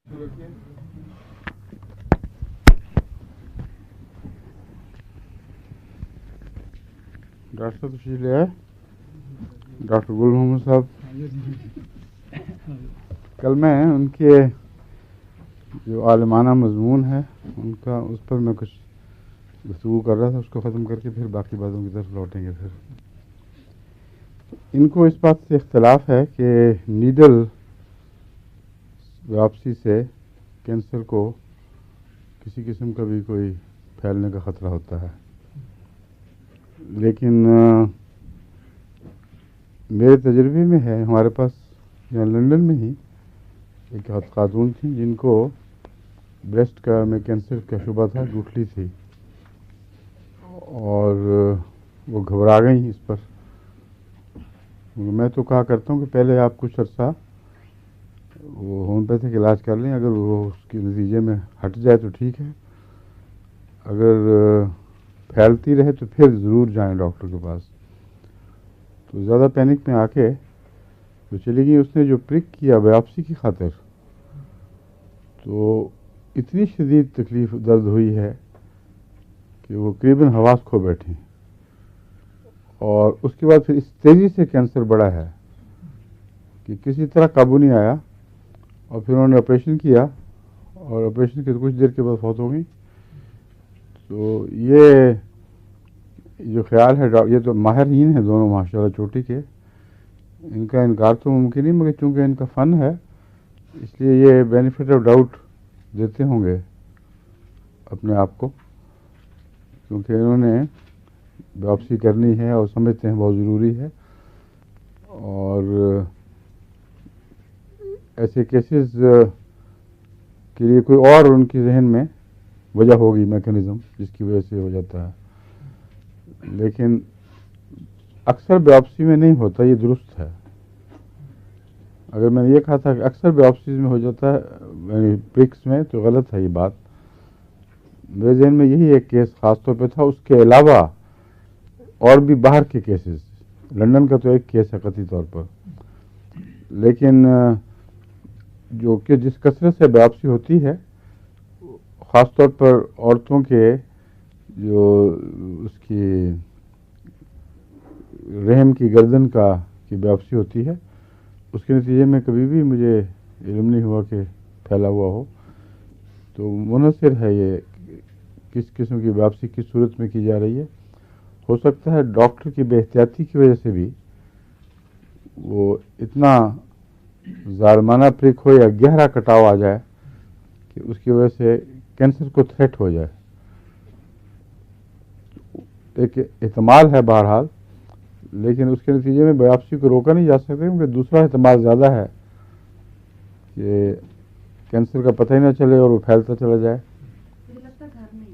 Doctor صاحب تشریف لے آئے. ڈاکٹر گل محمد صاحب, کل میں ان کے جو عالمانہ مضمون ہے ان کا اس پر میں کچھ گفتگو کر رہا تھا, اس کو ختم کر کے پھر باقی باتوں کی طرف لوٹیں گے. پھر ان کو اس بات سے اختلاف ہے کہ نیڈل واپسی سے کینسر کو کسی قسم کا بھی کوئی پھیلنے کا خطرہ ہوتا ہے, لیکن میرے تجربے میں ہے, ہمارے پاس یہاں لندن میں ہی ایک خاتون تھیں جن کو بریسٹ کا میں کینسر کا شبہ تھا, گٹھلی تھی, اور وہ گھبرا گئیں اس پر. میں تو کہا کرتا ہوں کہ پہلے آپ کچھ عرصہ وہ ہومیوپیتھک علاج کر لیں, اگر وہ اس کے نتیجے میں ہٹ جائے تو ٹھیک ہے, اگر پھیلتی رہے تو پھر ضرور جائیں ڈاکٹر کے پاس. تو زیادہ پینک میں آ کے جو چلی گئی, اس نے جو پرک کیا بایوپسی کی خاطر, تو اتنی شدید تکلیف درد ہوئی ہے کہ وہ قریباً حواس کھو بیٹھی, اور اس کے بعد پھر اس تیزی سے کینسر بڑھا ہے کہ کسی طرح قابو نہیں آیا, اور پھر انہوں نے آپریشن کیا, اور آپریشن کے کچھ دیر کے بعد فوت ہو گئی. تو یہ جو خیال ہے, یہ تو ماہرین ہیں دونوں ماشاءاللہ چوٹی کے, ان کا انکار تو ممکن نہیں, مگر چونکہ ان کا فن ہے اس لیے یہ بینیفٹ آف ڈاؤٹ دیتے ہوں گے اپنے آپ کو, کیونکہ انہوں نے واپسی کرنی ہے اور سمجھتے ہیں بہت ضروری ہے. اور ایسے کیسز کے لیے کوئی اور ان کی ذہن میں وجہ ہوگی, میکینزم جس کی وجہ سے ہو جاتا ہے, لیکن اکثر بایوپسی میں نہیں ہوتا, یہ درست ہے. اگر میں نے یہ کہا تھا کہ اکثر بایوپسیز میں ہو جاتا ہے, یعنی پرکس میں, تو غلط ہے یہ بات. میرے ذہن میں یہی ایک کیس خاص طور پہ تھا, اس کے علاوہ اور بھی باہر کے کیسز, لندن کا تو ایک کیس ہے قطعی طور پر, لیکن جو کہ جس کثرت سے بایوپسی ہوتی ہے, خاص طور پر عورتوں کے جو اس کی رحم کی گردن کی بایوپسی ہوتی ہے, اس کے نتیجے میں کبھی بھی مجھے علم نہیں ہوا کہ پھیلا ہوا ہو. تو منحصر ہے یہ کس قسم کی بایوپسی کس صورت میں کی جا رہی ہے. ہو سکتا ہے ڈاکٹر کی بے احتیاطی کی وجہ سے بھی وہ اتنا ظالمانہ پرک ہو یا گہرا کٹاؤ آ جائے کہ اس کی وجہ سے کینسر کو تھریٹ ہو جائے. ایک احتمال ہے بہرحال, لیکن اس کے نتیجے میں بایوپسی کو روکا نہیں جا سکتا, کیونکہ دوسرا احتمال زیادہ ہے کہ کینسر کا پتہ ہی نہ چلے اور وہ پھیلتا چلا جائے.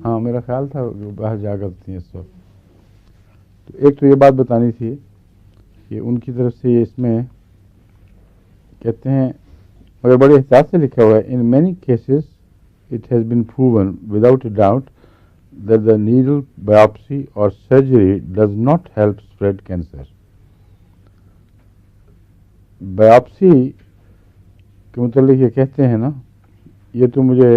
ہاں, میرا خیال تھا باہر جا کرتی ہیں اس وقت. تو ایک تو یہ بات بتانی تھی کہ ان کی طرف سے اس میں کہتے ہیں, مگر بڑے احتیاط سے لکھا ہوا ہے, in many cases it has been proven without a doubt that the needle biopsy or surgery does not help spread cancer. Biopsy کے متعلق یہ کہتے ہیں نا, یہ تو مجھے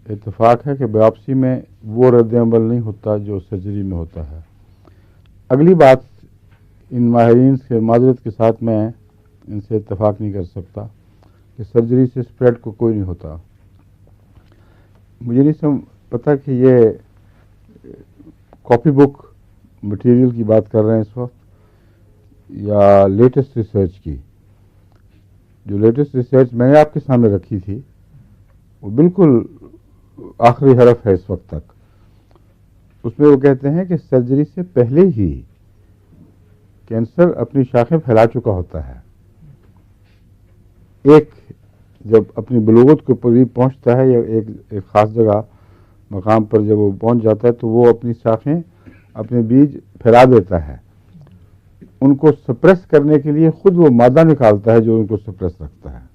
اتفاق ہے کہ بایوپسی میں وہ رد عمل نہیں ہوتا جو سرجری میں ہوتا ہے. اگلی بات, ان ماہرین سے معذرت کے ساتھ میں ان سے اتفاق نہیں کر سکتا کہ سرجری سے اسپریڈ کو کوئی نہیں ہوتا. مجھے نہیں پتا کہ یہ کاپی بک مٹیریل کی بات کر رہے ہیں اس وقت یا لیٹسٹ ریسرچ کی. جو لیٹسٹ ریسرچ میں نے آپ کے سامنے رکھی تھی وہ بالکل آخری حرف ہے اس وقت تک. اس میں وہ کہتے ہیں کہ سرجری سے پہلے ہی کینسر اپنی شاخیں پھیلا چکا ہوتا ہے. ایک جب اپنی بلوغت کے قریب پہنچتا ہے یا ایک خاص جگہ مقام پر جب وہ پہنچ جاتا ہے تو وہ اپنی شاخیں اپنے بیج پھیلا دیتا ہے. ان کو سپریس کرنے کے لیے خود وہ مادہ نکالتا ہے جو ان کو سپریس رکھتا ہے,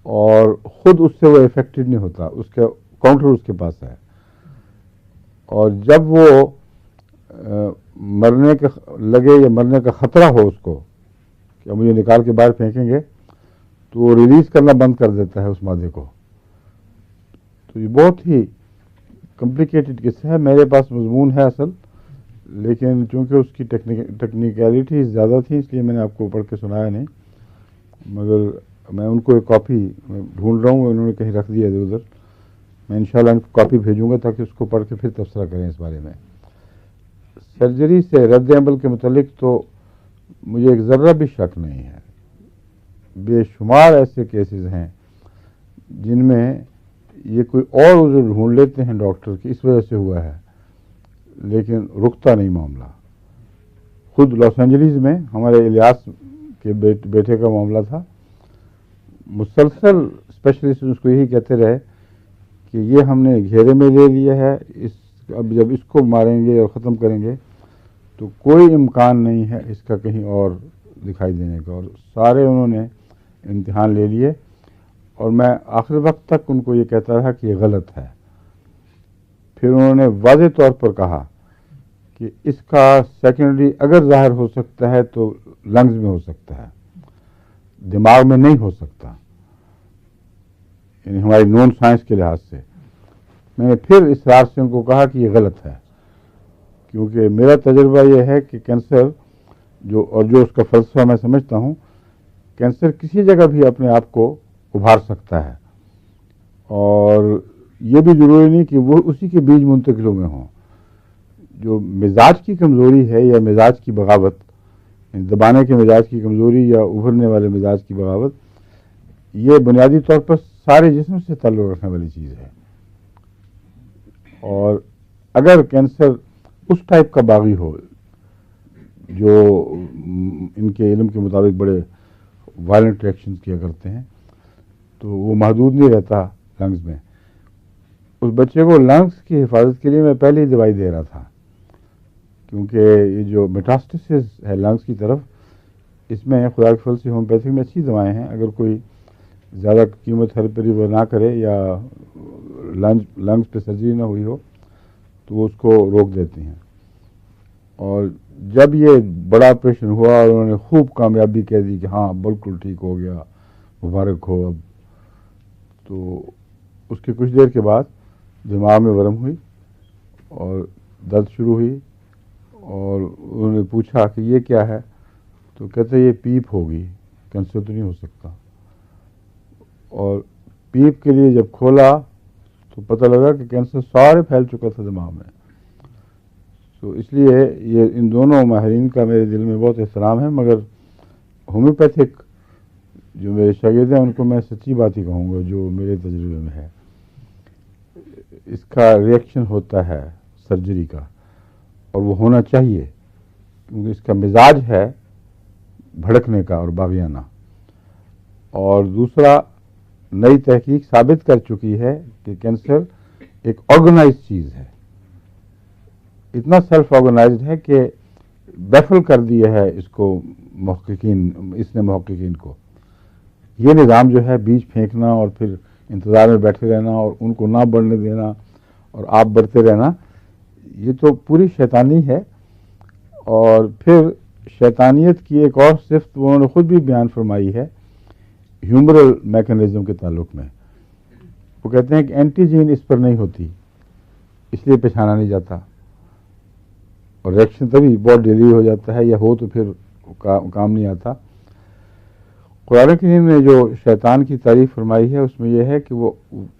اور خود اس سے وہ افیکٹڈ نہیں ہوتا, اس کا کاؤنٹر اس کے پاس ہے. اور جب وہ مرنے کا لگے یا مرنے کا خطرہ ہو اس کو کہ مجھے نکال کے باہر پھینکیں گے, تو وہ ریلیز کرنا بند کر دیتا ہے اس مادے کو. تو یہ بہت ہی کمپلیکیٹڈ قصہ ہے. میرے پاس مضمون ہے اصل، لیکن چونکہ اس کی ٹیکنیکلٹیز زیادہ تھیں اس لیے میں نے آپ کو پڑھ کے سنایا نہیں. مگر میں ان کو ایک کاپی ڈھونڈ رہا ہوں، انہوں نے کہیں رکھ دیا ادھر ادھر. میں انشاءاللہ ان کو کاپی بھیجوں گا تاکہ اس کو پڑھ کے پھر تبصرہ کریں اس بارے میں. سرجری سے رد عمل کے متعلق تو مجھے ایک ذرہ بھی شک نہیں ہے. بے شمار ایسے کیسز ہیں جن میں یہ کوئی اور عذر ڈھونڈ لیتے ہیں ڈاکٹر کہ اس وجہ سے ہوا ہے، لیکن رکتا نہیں معاملہ. خود لاس اینجلیس میں ہمارے الیاس کے بیٹے کا معاملہ تھا. مسلسل اسپیشلسٹ اس کو یہی کہتے رہے کہ یہ ہم نے گھیرے میں لے لیا ہے، اب جب اس کو ماریں گے اور ختم کریں گے تو کوئی امکان نہیں ہے اس کا کہیں اور دکھائی دینے کا. اور سارے انہوں نے امتحان لے لیے اور میں آخر وقت تک ان کو یہ کہتا رہا کہ یہ غلط ہے. پھر انہوں نے واضح طور پر کہا کہ اس کا سیکنڈری اگر ظاہر ہو سکتا ہے تو لنگز میں ہو سکتا ہے، دماغ میں نہیں ہو سکتا، یعنی ہماری نون سائنس کے لحاظ سے. میں نے پھر اصرار سے ان کو کہا کہ یہ غلط ہے، کیونکہ میرا تجربہ یہ ہے کہ کینسر جو اس کا فلسفہ میں سمجھتا ہوں، کینسر کسی جگہ بھی اپنے آپ کو ابھار سکتا ہے، اور یہ بھی ضروری نہیں کہ وہ اسی کے بیج منتقل ہوئے ہوں. جو مزاج کی کمزوری ہے یا مزاج کی بغاوت، دبانے کے مزاج کی کمزوری یا ابھرنے والے مزاج کی بغاوت، یہ بنیادی طور پر سارے جسم سے تعلق رکھنے والی چیز ہے. اور اگر کینسر اس ٹائپ کا باغی ہو جو ان کے علم کے مطابق بڑے وائلنٹ ریئیکشنز کیا کرتے ہیں، تو وہ محدود نہیں رہتا لنگز میں. اس بچے کو لنگز کی حفاظت کے لیے میں پہلے ہی دوائی دے رہا تھا، کیونکہ یہ جو میٹاسٹاسس ہے لنگز کی طرف، اس میں خدا کے فضل سے ہومیوپیتھی میں اچھی دوائیں ہیں. اگر کوئی زیادہ کیموتھراپی وہ نہ کرے یا لنگز پہ سرجری نہ ہوئی ہو تو وہ اس کو روک دیتی ہیں. اور جب یہ بڑا آپریشن ہوا اور انہوں نے خوب کامیابی کہہ دی کہ ہاں بالکل ٹھیک ہو گیا، مبارک ہو، اب تو اس کے کچھ دیر کے بعد دماغ میں ورم ہوئی اور درد شروع ہوئی. اور انہوں نے پوچھا کہ یہ کیا ہے، تو کہتے یہ پیپ ہوگی، کینسر تو نہیں ہو سکتا. اور پیپ کے لیے جب کھولا تو پتہ لگا کہ کینسر سارے پھیل چکا تھا دماغ میں. تو اس لیے یہ ان دونوں ماہرین کا میرے دل میں بہت احترام ہے، مگر ہومیوپیتھک جو میرے شاگرد ہیں ان کو میں سچی بات ہی کہوں گا جو میرے تجربے میں ہے. اس کا ریئیکشن ہوتا ہے سرجری کا، اور وہ ہونا چاہیے، کیونکہ اس کا مزاج ہے بھڑکنے کا اور باغیانہ. اور دوسرا، نئی تحقیق ثابت کر چکی ہے کہ کینسر ایک آرگنائز چیز ہے، اتنا سیلف آرگنائزڈ ہے کہ بیفل کر دیا ہے اس کو محققین کو. یہ نظام جو ہے بیج پھینکنا اور پھر انتظار میں بیٹھے رہنا اور ان کو نہ بڑھنے دینا اور آپ بڑھتے رہنا، یہ تو پوری شیطانی ہے. اور پھر شیطانیت کی ایک اور صفت انہوں نے خود بھی بیان فرمائی ہے ہیومرل میکنزم کے تعلق میں. وہ کہتے ہیں کہ اینٹی جین اس پر نہیں ہوتی، اس لیے پہچانا نہیں جاتا، اور ریئیکشن تبھی بہت ڈیلی ہو جاتا ہے، یا ہو تو پھر کام نہیں آتا. قرآن کریم نے جو شیطان کی تعریف فرمائی ہے اس میں یہ ہے کہ وہ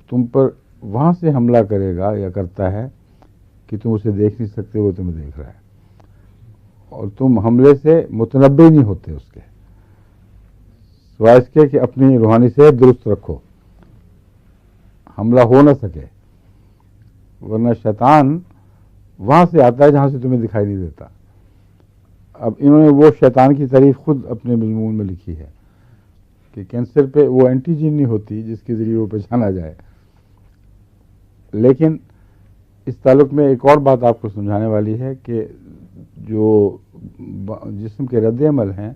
تم پر وہاں سے حملہ کرے گا یا کرتا ہے کہ تم اسے دیکھ نہیں سکتے، وہ تمہیں دیکھ رہا ہے، اور تم حملے سے متنبع نہیں ہوتے اس کے، سوائے اس کے کہ اپنی روحانی صحت درست رکھو، حملہ ہو نہ سکے. ورنہ شیطان وہاں سے آتا ہے جہاں سے تمہیں دکھائی نہیں دیتا. اب انہوں نے وہ شیطان کی تعریف خود اپنے مضمون میں لکھی ہے کہ کینسر پہ وہ اینٹی جین نہیں ہوتی جس کے ذریعے وہ پہچانا جائے. لیکن اس تعلق میں ایک اور بات آپ کو سمجھانے والی ہے کہ جو جسم کے رد عمل ہیں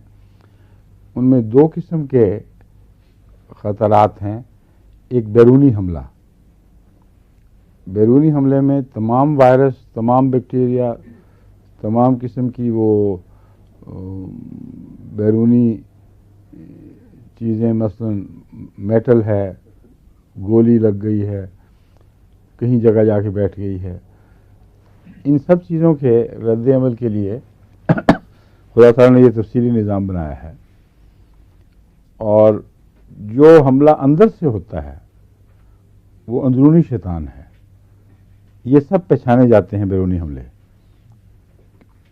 ان میں دو قسم کے خطرات ہیں. ایک بیرونی حملہ، بیرونی حملے میں تمام وائرس، تمام بیکٹیریا، تمام قسم کی وہ بیرونی چیزیں مثلا میٹل ہے، گولی لگ گئی ہے، کہیں جگہ جا کے بیٹھ گئی ہے، ان سب چیزوں کے رد عمل کے لیے خدا تعالیٰ نے یہ تفصیلی نظام بنایا ہے. اور جو حملہ اندر سے ہوتا ہے وہ اندرونی شیطان ہے. یہ سب پہچانے جاتے ہیں بیرونی حملے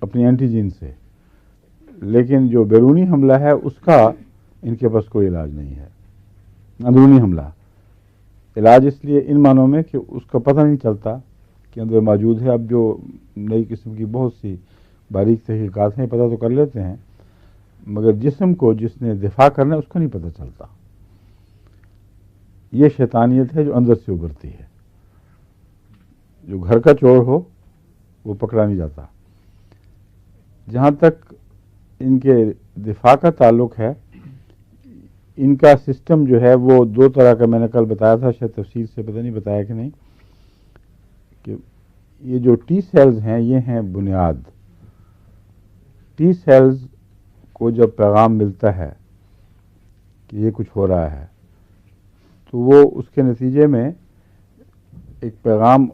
اپنی اینٹی جین سے، لیکن جو بیرونی حملہ ہے اس کا ان کے پاس کوئی علاج نہیں ہے. اندرونی حملہ علاج اس لیے ان معنوں میں کہ اس کا پتہ نہیں چلتا کہ اندر موجود ہے. اب جو نئی قسم کی بہت سی باریک تحقیقات ہیں پتہ تو کر لیتے ہیں، مگر جسم کو جس نے دفاع کرنا ہے اس کا نہیں پتہ چلتا. یہ شیطانیت ہے جو اندر سے ابھرتی ہے. جو گھر کا چور ہو وہ پکڑا نہیں جاتا. جہاں تک ان کے دفاع کا تعلق ہے، ان کا سسٹم جو ہے وہ دو طرح کا میں نے کل بتایا تھا، شاید تفصیل سے پتہ نہیں بتایا کہ نہیں، کہ یہ جو ٹی سیلز ہیں یہ ہیں بنیاد. ٹی سیلز کو جب پیغام ملتا ہے کہ یہ کچھ ہو رہا ہے تو وہ اس کے نتیجے میں ایک پیغام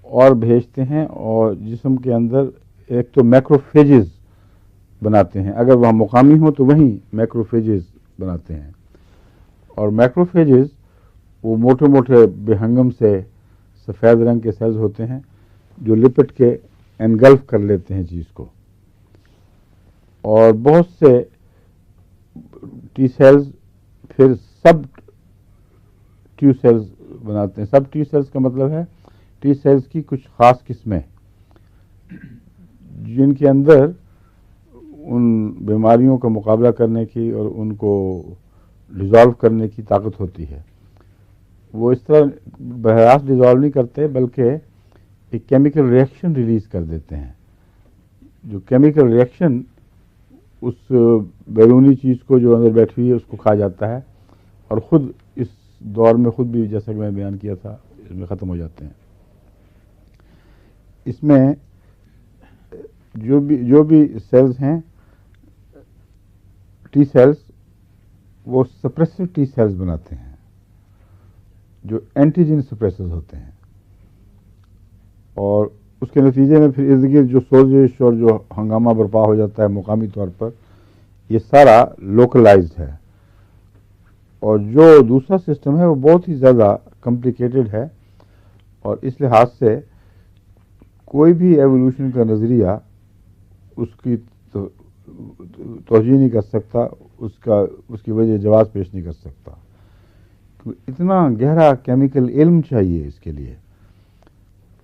اور بھیجتے ہیں اور جسم کے اندر ایک تو میکروفیجز بناتے ہیں. اگر وہاں مقامی ہوں تو وہیں میکروفیجز بناتے ہیں. اور میکروفیجز وہ موٹے موٹے بہنگم سے سفید رنگ کے سیلز ہوتے ہیں جو لپٹ کے انگلف کر لیتے ہیں چیز کو. اور بہت سے ٹی سیلز پھر سب ٹی سیلز بناتے ہیں. سب ٹی سیلز کا مطلب ہے ٹی سیلز کی کچھ خاص قسمیں جن کے اندر ان بیماریوں کا مقابلہ کرنے کی اور ان کو ڈیزالو کرنے کی طاقت ہوتی ہے. وہ اس طرح براہ راست ڈیزالو نہیں کرتے بلکہ ایک کیمیکل ریئیکشن ریلیز کر دیتے ہیں. جو کیمیکل ریئیکشن اس بیرونی چیز کو جو اندر بیٹھی ہوئی ہے اس کو کھا جاتا ہے اور خود اس دور میں خود بھی جیسا کہ میں بیان کیا تھا اس میں ختم ہو جاتے ہیں. اس میں جو بھی سیلز ہیں ٹی سیلز وہ سپریسو ٹی سیلز بناتے ہیں جو اینٹیجن سپریسرز ہوتے ہیں. اور اس کے نتیجے میں پھر ارد گرد جو سوزش اور جو ہنگامہ برپا ہو جاتا ہے مقامی طور پر یہ سارا لوکلائزڈ ہے. اور جو دوسرا سسٹم ہے وہ بہت ہی زیادہ کمپلیکیٹڈ ہے اور اس لحاظ سے کوئی بھی ایوولوشن کا نظریہ اس کی توجہ نہیں کر سکتا، اس کی وجہ جواز پیش نہیں کر سکتا. اتنا گہرا کیمیکل علم چاہیے اس کے لیے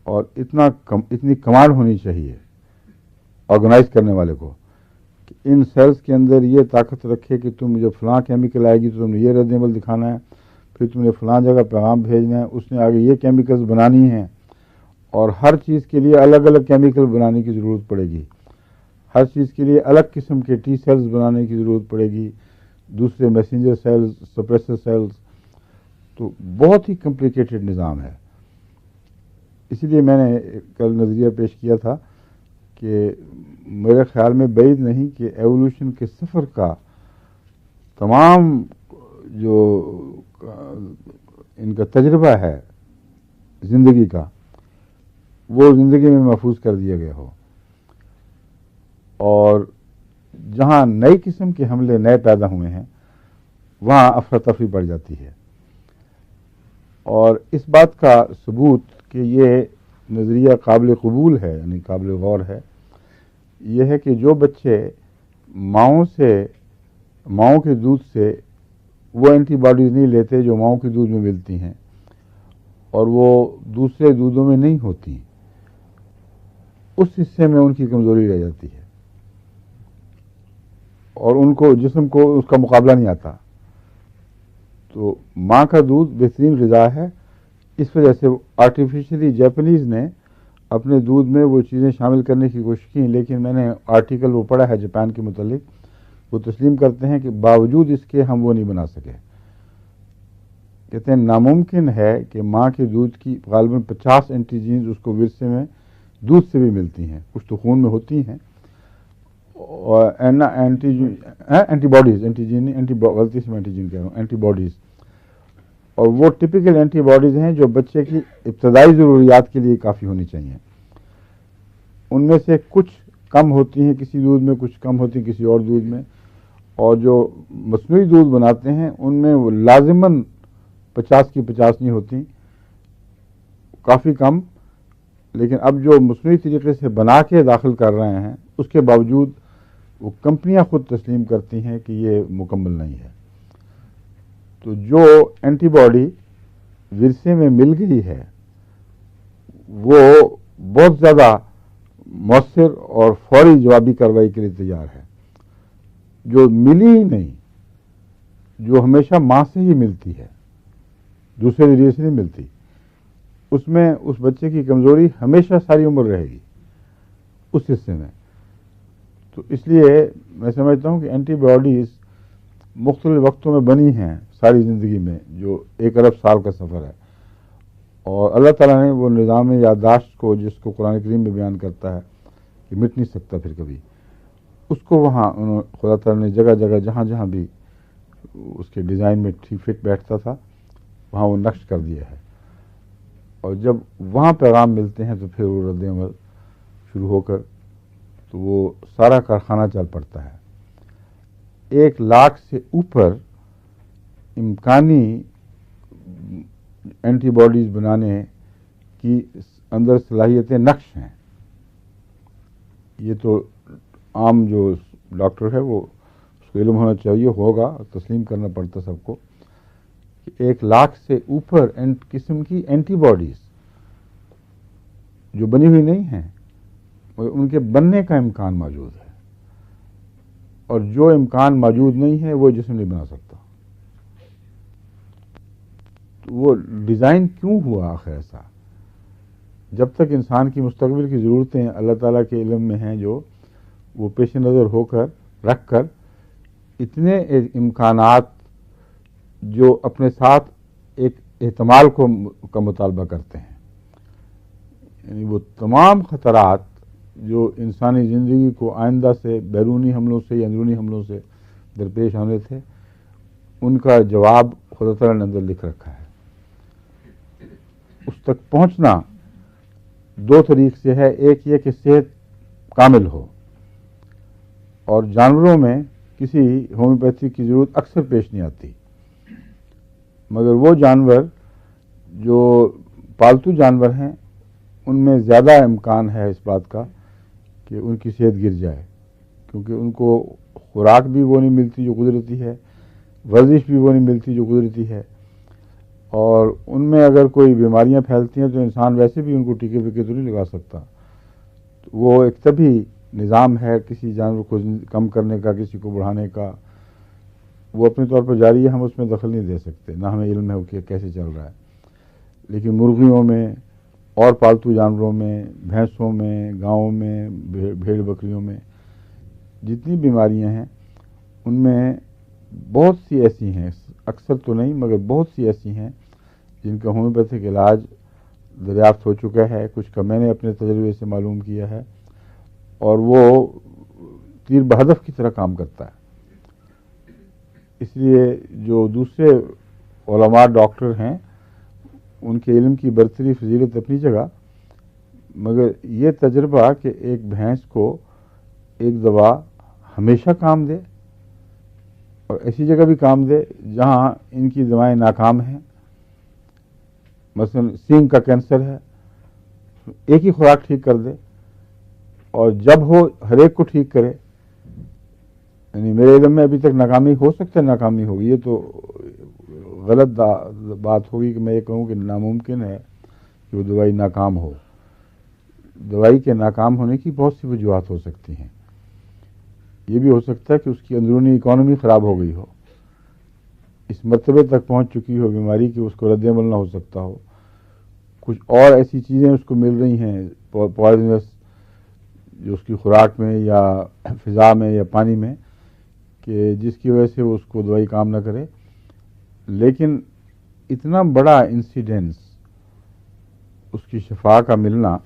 اور اتنی کمانڈ ہونی چاہیے آرگنائز کرنے والے کو کہ ان سیلز کے اندر یہ طاقت رکھے کہ تم جب فلاں کیمیکل آئے گی تو تم نے یہ رد عمل دکھانا ہے، پھر تم نے فلاں جگہ پیغام بھیجنا ہے، اس نے آگے یہ کیمیکلز بنانی ہیں اور ہر چیز کے لیے الگ الگ کیمیکل بنانے کی ضرورت پڑے گی. ہر چیز کے لیے الگ قسم کے ٹی سیلز بنانے کی ضرورت پڑے گی، دوسرے میسنجر سیلز، سپریسر سیلز. تو بہت ہی کمپلیکیٹڈ نظام ہے. اسی لیے میں نے کل نظریہ پیش کیا تھا کہ میرے خیال میں بعید نہیں کہ ایوولوشن کے سفر کا تمام جو ان کا تجربہ ہے زندگی کا وہ زندگی میں محفوظ کر دیا گیا ہو. اور جہاں نئی قسم کے حملے نئے پیدا ہوئے ہیں وہاں افراتفری بڑھ جاتی ہے. اور اس بات کا ثبوت کہ یہ نظریہ قابل قبول ہے یعنی قابل غور ہے یہ ہے کہ جو بچے ماؤں کے دودھ سے وہ اینٹی باڈیز نہیں لیتے جو ماؤں کے دودھ میں ملتی ہیں اور وہ دوسرے دودھوں میں نہیں ہوتی، اس حصے میں ان کی کمزوری رہ جاتی ہے اور ان کو جسم کو اس کا مقابلہ نہیں آتا. تو ماں کا دودھ بہترین غذا ہے. اس وجہ سے آرٹیفیشلی جاپنیز نے اپنے دودھ میں وہ چیزیں شامل کرنے کی کوشش کی، لیکن میں نے آرٹیکل وہ پڑھا ہے جاپان کے متعلق، وہ تسلیم کرتے ہیں کہ باوجود اس کے ہم وہ نہیں بنا سکے. کہتے ہیں ناممکن ہے کہ ماں کے دودھ کی غالباً 50 اینٹی جینز اس کو ورثے میں دودھ سے بھی ملتی ہیں، کچھ تو خون میں ہوتی ہیں اور اینٹی باڈیز، غلطی سے میں اینٹیجین کہہ رہا ہوں، اینٹی باڈیز. اور وہ ٹپیکل اینٹی باڈیز ہیں جو بچے کی ابتدائی ضروریات کے لیے کافی ہونی چاہیے. ان میں سے کچھ کم ہوتی ہیں کسی دودھ میں، کچھ کم ہوتی ہیں کسی اور دودھ میں. اور جو مصنوعی دودھ بناتے ہیں ان میں وہ لازماً 50 کی 50 نہیں ہوتی، کافی کم. لیکن اب جو مصنوعی طریقے سے بنا کے داخل کر رہے ہیں اس کے باوجود وہ کمپنیاں خود تسلیم کرتی ہیں کہ یہ مکمل نہیں ہے. تو جو اینٹی باڈی ورثے میں مل گئی ہے وہ بہت زیادہ مؤثر اور فوری جوابی کارروائی کے لیے تیار ہے. جو ملی ہی نہیں، جو ہمیشہ ماں سے ہی ملتی ہے، دوسرے ذریعے سے نہیں ملتی، اس میں اس بچے کی کمزوری ہمیشہ ساری عمر رہے گی اس حصے میں. تو اس لیے میں سمجھتا ہوں کہ اینٹی باڈیز مختلف وقتوں میں بنی ہیں ساری زندگی میں، جو 1 ارب سال کا سفر ہے. اور اللہ تعالیٰ نے وہ نظام یادداشت کو، جس کو قرآن کریم میں بیان کرتا ہے کہ مٹ نہیں سکتا پھر کبھی، اس کو وہاں خدا تعالیٰ نے جگہ جگہ جہاں جہاں بھی اس کے ڈیزائن میں ٹھیک فٹ بیٹھتا تھا وہاں وہ نقش کر دیا ہے. اور جب وہاں پیغام ملتے ہیں تو پھر وہ رد عمل شروع ہو کر تو وہ سارا کارخانہ چل پڑتا ہے. 1 لاکھ سے اوپر امکانی اینٹی باڈیز بنانے کی اندر صلاحیتیں نقش ہیں. یہ تو عام جو ڈاکٹر ہے وہ اس کو علم ہونا چاہیے، ہوگا، تسلیم کرنا پڑتا سب کو کہ 1 لاکھ سے اوپر قسم کی اینٹی باڈیز جو بنی ہوئی نہیں ہیں مگر ان کے بننے کا امکان موجود ہے. اور جو امکان موجود نہیں ہے وہ جسم نہیں بنا سکتا. تو وہ ڈیزائن کیوں ہوا آخر ایسا؟ جب تک انسان کی مستقبل کی ضرورتیں اللہ تعالیٰ کے علم میں ہیں، جو وہ پیش نظر ہو کر رکھ کر اتنے امکانات جو اپنے ساتھ ایک احتمال کا مطالبہ کرتے ہیں، یعنی وہ تمام خطرات جو انسانی زندگی کو آئندہ سے بیرونی حملوں سے یا اندرونی حملوں سے درپیش ہونے تھے، ان کا جواب خدا تعالیٰ نے اندر لکھ رکھا ہے. اس تک پہنچنا 2 طریق سے ہے. ایک یہ کہ صحت کامل ہو، اور جانوروں میں کسی ہومیوپیتھی کی ضرورت اکثر پیش نہیں آتی. مگر وہ جانور جو پالتو جانور ہیں ان میں زیادہ امکان ہے اس بات کا کہ ان کی صحت گر جائے، کیونکہ ان کو خوراک بھی وہ نہیں ملتی جو قدرتی ہے، ورزش بھی وہ نہیں ملتی جو قدرتی ہے. اور ان میں اگر کوئی بیماریاں پھیلتی ہیں تو انسان ویسے بھی ان کو ٹیکے ویکے تو نہیں لگا سکتا. وہ ایک طبی نظام ہے کسی جانور کو کم کرنے کا، کسی کو بڑھانے کا، وہ اپنے طور پر جاری ہے. ہم اس میں دخل نہیں دے سکتے، نہ ہمیں علم ہے کہ کیسے چل رہا ہے. لیکن مرغیوں میں اور پالتو جانوروں میں، بھینسوں میں، گاؤں میں، بھیڑ بکریوں میں جتنی بیماریاں ہیں ان میں بہت سی ایسی ہیں، اکثر تو نہیں مگر بہت سی ایسی ہیں جن کا ہومیوپیتھک علاج دریافت ہو چکا ہے. کچھ کا میں نے اپنے تجربے سے معلوم کیا ہے، اور وہ تیر بہدف کی طرح کام کرتا ہے. اس لیے جو دوسرے علماء ڈاکٹر ہیں ان کے علم کی برتری فضیلت اپنی جگہ، مگر یہ تجربہ کہ ایک بھینس کو ایک دوا ہمیشہ کام دے اور ایسی جگہ بھی کام دے جہاں ان کی دوائیں ناکام ہیں، مثلا سینگ کا کینسر ہے، ایک ہی خوراک ٹھیک کر دے اور جب ہو ہر ایک کو ٹھیک کرے. یعنی میرے علم میں ابھی تک ناکامی ہو سکتا ہے، ناکامی ہوگی، یہ تو غلط بات ہوگی کہ میں یہ کہوں کہ ناممکن ہے کہ وہ دوائی ناکام ہو. دوائی کے ناکام ہونے کی بہت سی وجوہات ہو سکتی ہیں. یہ بھی ہو سکتا ہے کہ اس کی اندرونی اکانومی خراب ہو گئی ہو، اس مرتبے تک پہنچ چکی ہو بیماری کہ اس کو رد عمل نہ ہو سکتا ہو. کچھ اور ایسی چیزیں اس کو مل رہی ہیں پوائزنس، جو اس کی خوراک میں یا فضا میں یا پانی میں، کہ جس کی وجہ سے وہ اس کو دوائی کام نہ کرے. لیکن اتنا بڑا انسیڈنس اس کی شفا کا ملنا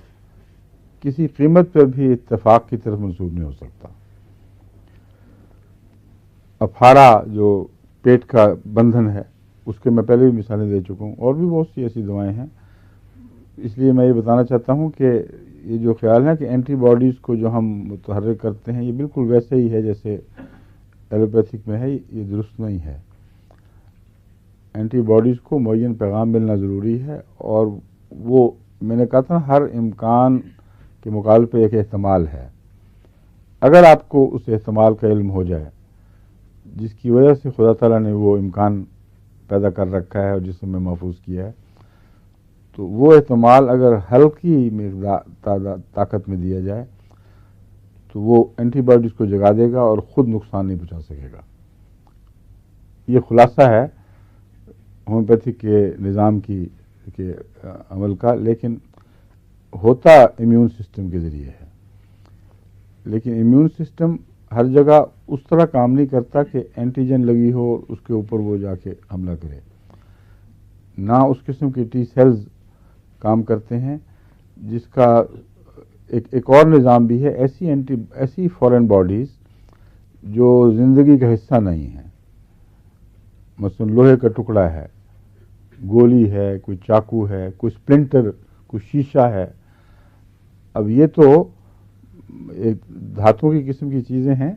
کسی قیمت پر بھی اتفاق کی طرف منسوب نہیں ہو سکتا. افارا جو پیٹ کا بندھن ہے اس کے میں پہلے بھی مثالیں دے چکا ہوں، اور بھی بہت سی ایسی دوائیں ہیں. اس لیے میں یہ بتانا چاہتا ہوں کہ یہ جو خیال ہے کہ اینٹی باڈیز کو جو ہم متحرک کرتے ہیں یہ بالکل ویسے ہی ہے جیسے ایلوپیتھک میں ہے، یہ درست نہیں ہے. اینٹی باڈیز کو معین پیغام ملنا ضروری ہے، اور وہ میں نے کہا تھا ہر امکان کے مقابلے پہ ایک احتمال ہے. اگر آپ کو اس احتمال کا علم ہو جائے جس کی وجہ سے خدا تعالیٰ نے وہ امکان پیدا کر رکھا ہے اور جسم میں محفوظ کیا ہے، تو وہ احتمال اگر ہلکی مقدار طاقت میں دیا جائے تو وہ اینٹی باڈیز کو جگا دے گا اور خود نقصان نہیں پہنچا سکے گا. یہ خلاصہ ہے ہومیوپیتھی کے نظام کے عمل کا، لیکن ہوتا امیون سسٹم کے ذریعے ہے. لیکن امیون سسٹم ہر جگہ اس طرح کام نہیں کرتا کہ اینٹیجن لگی ہو اور اس کے اوپر وہ جا کے حملہ کرے. نہ اس قسم کے ٹی سیلز کام کرتے ہیں جس کا ایک اور نظام بھی ہے. ایسی فورن باڈیز جو زندگی کا حصہ نہیں ہیں، مثلا لوہے کا ٹکڑا ہے، گولی ہے، کوئی چاقو ہے، کوئی سپلنٹر، کوئی شیشہ ہے. اب یہ تو ایک دھاتوں کی قسم کی چیزیں ہیں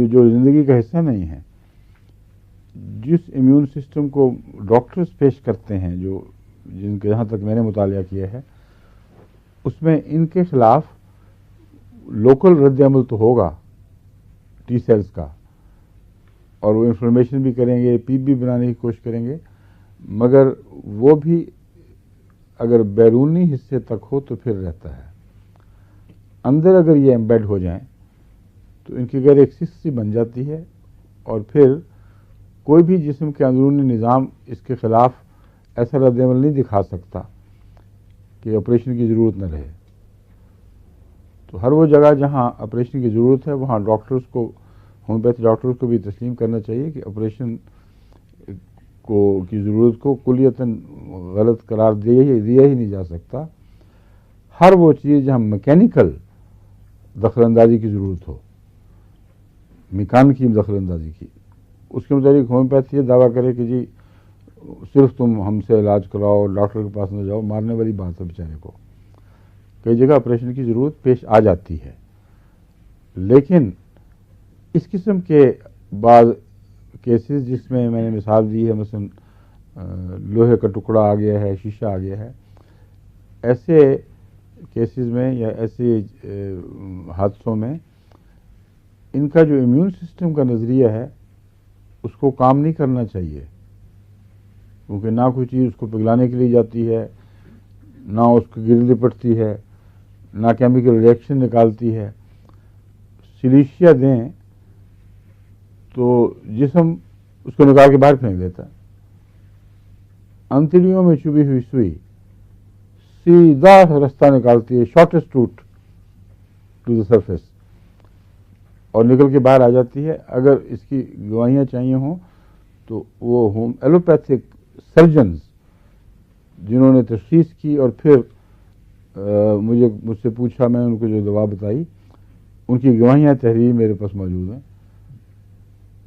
جو زندگی کا حصہ نہیں ہیں. جس امیون سسٹم کو ڈاکٹرز پیش کرتے ہیں، جن کے جہاں تک میں نے مطالعہ کیا ہے، اس میں ان کے خلاف لوکل رد عمل تو ہوگا ٹی سیلز کا، اور وہ انفلمیشن بھی کریں گے، پیپ بھی بنانے کی کوشش کریں گے، مگر وہ بھی اگر بیرونی حصے تک ہو تو پھر رہتا ہے. اندر اگر یہ ایمبیڈ ہو جائیں تو ان کی غیر ایکسس سی بن جاتی ہے، اور پھر کوئی بھی جسم کے اندرونی نظام اس کے خلاف ایسا رد عمل نہیں دکھا سکتا کہ آپریشن کی ضرورت نہ رہے. تو ہر وہ جگہ جہاں آپریشن کی ضرورت ہے وہاں ڈاکٹرز کو، ہومیوپیتھی ڈاکٹرز کو بھی تسلیم کرنا چاہیے کہ آپریشن کی ضرورت کو کلیتاً غلط قرار دیا ہی نہیں جا سکتا. ہر وہ چیز جہاں میکینیکل دخل اندازی کی ضرورت ہو، میکانیکی دخل اندازی کی، اس کے مطابق ہومیوپیتھی یہ دعویٰ کرے کہ جی صرف تم ہم سے علاج کراؤ، ڈاکٹر کے پاس نہ جاؤ، مارنے والی بات ہے بیچارے کو. کئی جگہ آپریشن کی ضرورت پیش آ جاتی ہے، لیکن اس قسم کے بعض کیسز جس میں نے مثال دی ہے، مثلا لوہے کا ٹکڑا آ گیا ہے، شیشہ آ گیا ہے، ایسے کیسز میں یا ایسے حادثوں میں ان کا جو امیون سسٹم کا نظریہ ہے اس کو کام نہیں کرنا چاہیے، کیونکہ نہ کوئی چیز اس کو پگھلانے کے لیے جاتی ہے، نہ اس کو گر لپٹتی ہے، نہ کیمیکل ریئیکشن نکالتی ہے. سلیشیا دیں تو جسم اس کو نکال کے باہر پھینک دیتا ہے. انتڑیوں میں چبھی ہوئی سوئی سیدھا راستہ نکالتی ہے، shortest route to the surface, اور نکل کے باہر آ جاتی ہے. اگر اس کی گواہیاں چاہیے ہوں تو وہ ایلوپیتھک سرجنز جنہوں نے تشخیص کی اور پھر مجھ سے پوچھا، میں نے ان کو جو دوا بتائی ان کی گواہیاں تحریر میرے پاس موجود ہیں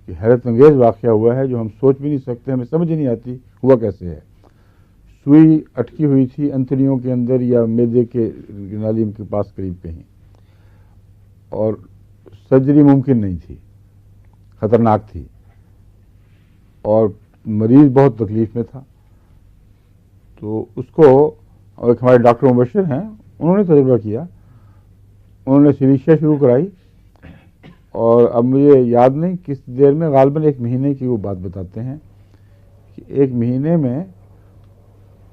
کہ حیرت انگیز واقعہ ہوا ہے جو ہم سوچ بھی نہیں سکتے، ہمیں سمجھ نہیں آتی ہوا کیسے ہے. سوئی اٹکی ہوئی تھی انتڑیوں کے اندر یا معدے کے نالی کے پاس قریب کہیں، اور سرجری ممکن نہیں تھی، خطرناک تھی، اور مریض بہت تکلیف میں تھا. تو اس کو ایک ہمارے ڈاکٹر مبشر ہیں، انہوں نے تجربہ کیا، انہوں نے سلیشیا شروع کرائی، اور اب مجھے یاد نہیں کس دیر میں، غالباً 1 مہینے کی وہ بات بتاتے ہیں کہ 1 مہینے میں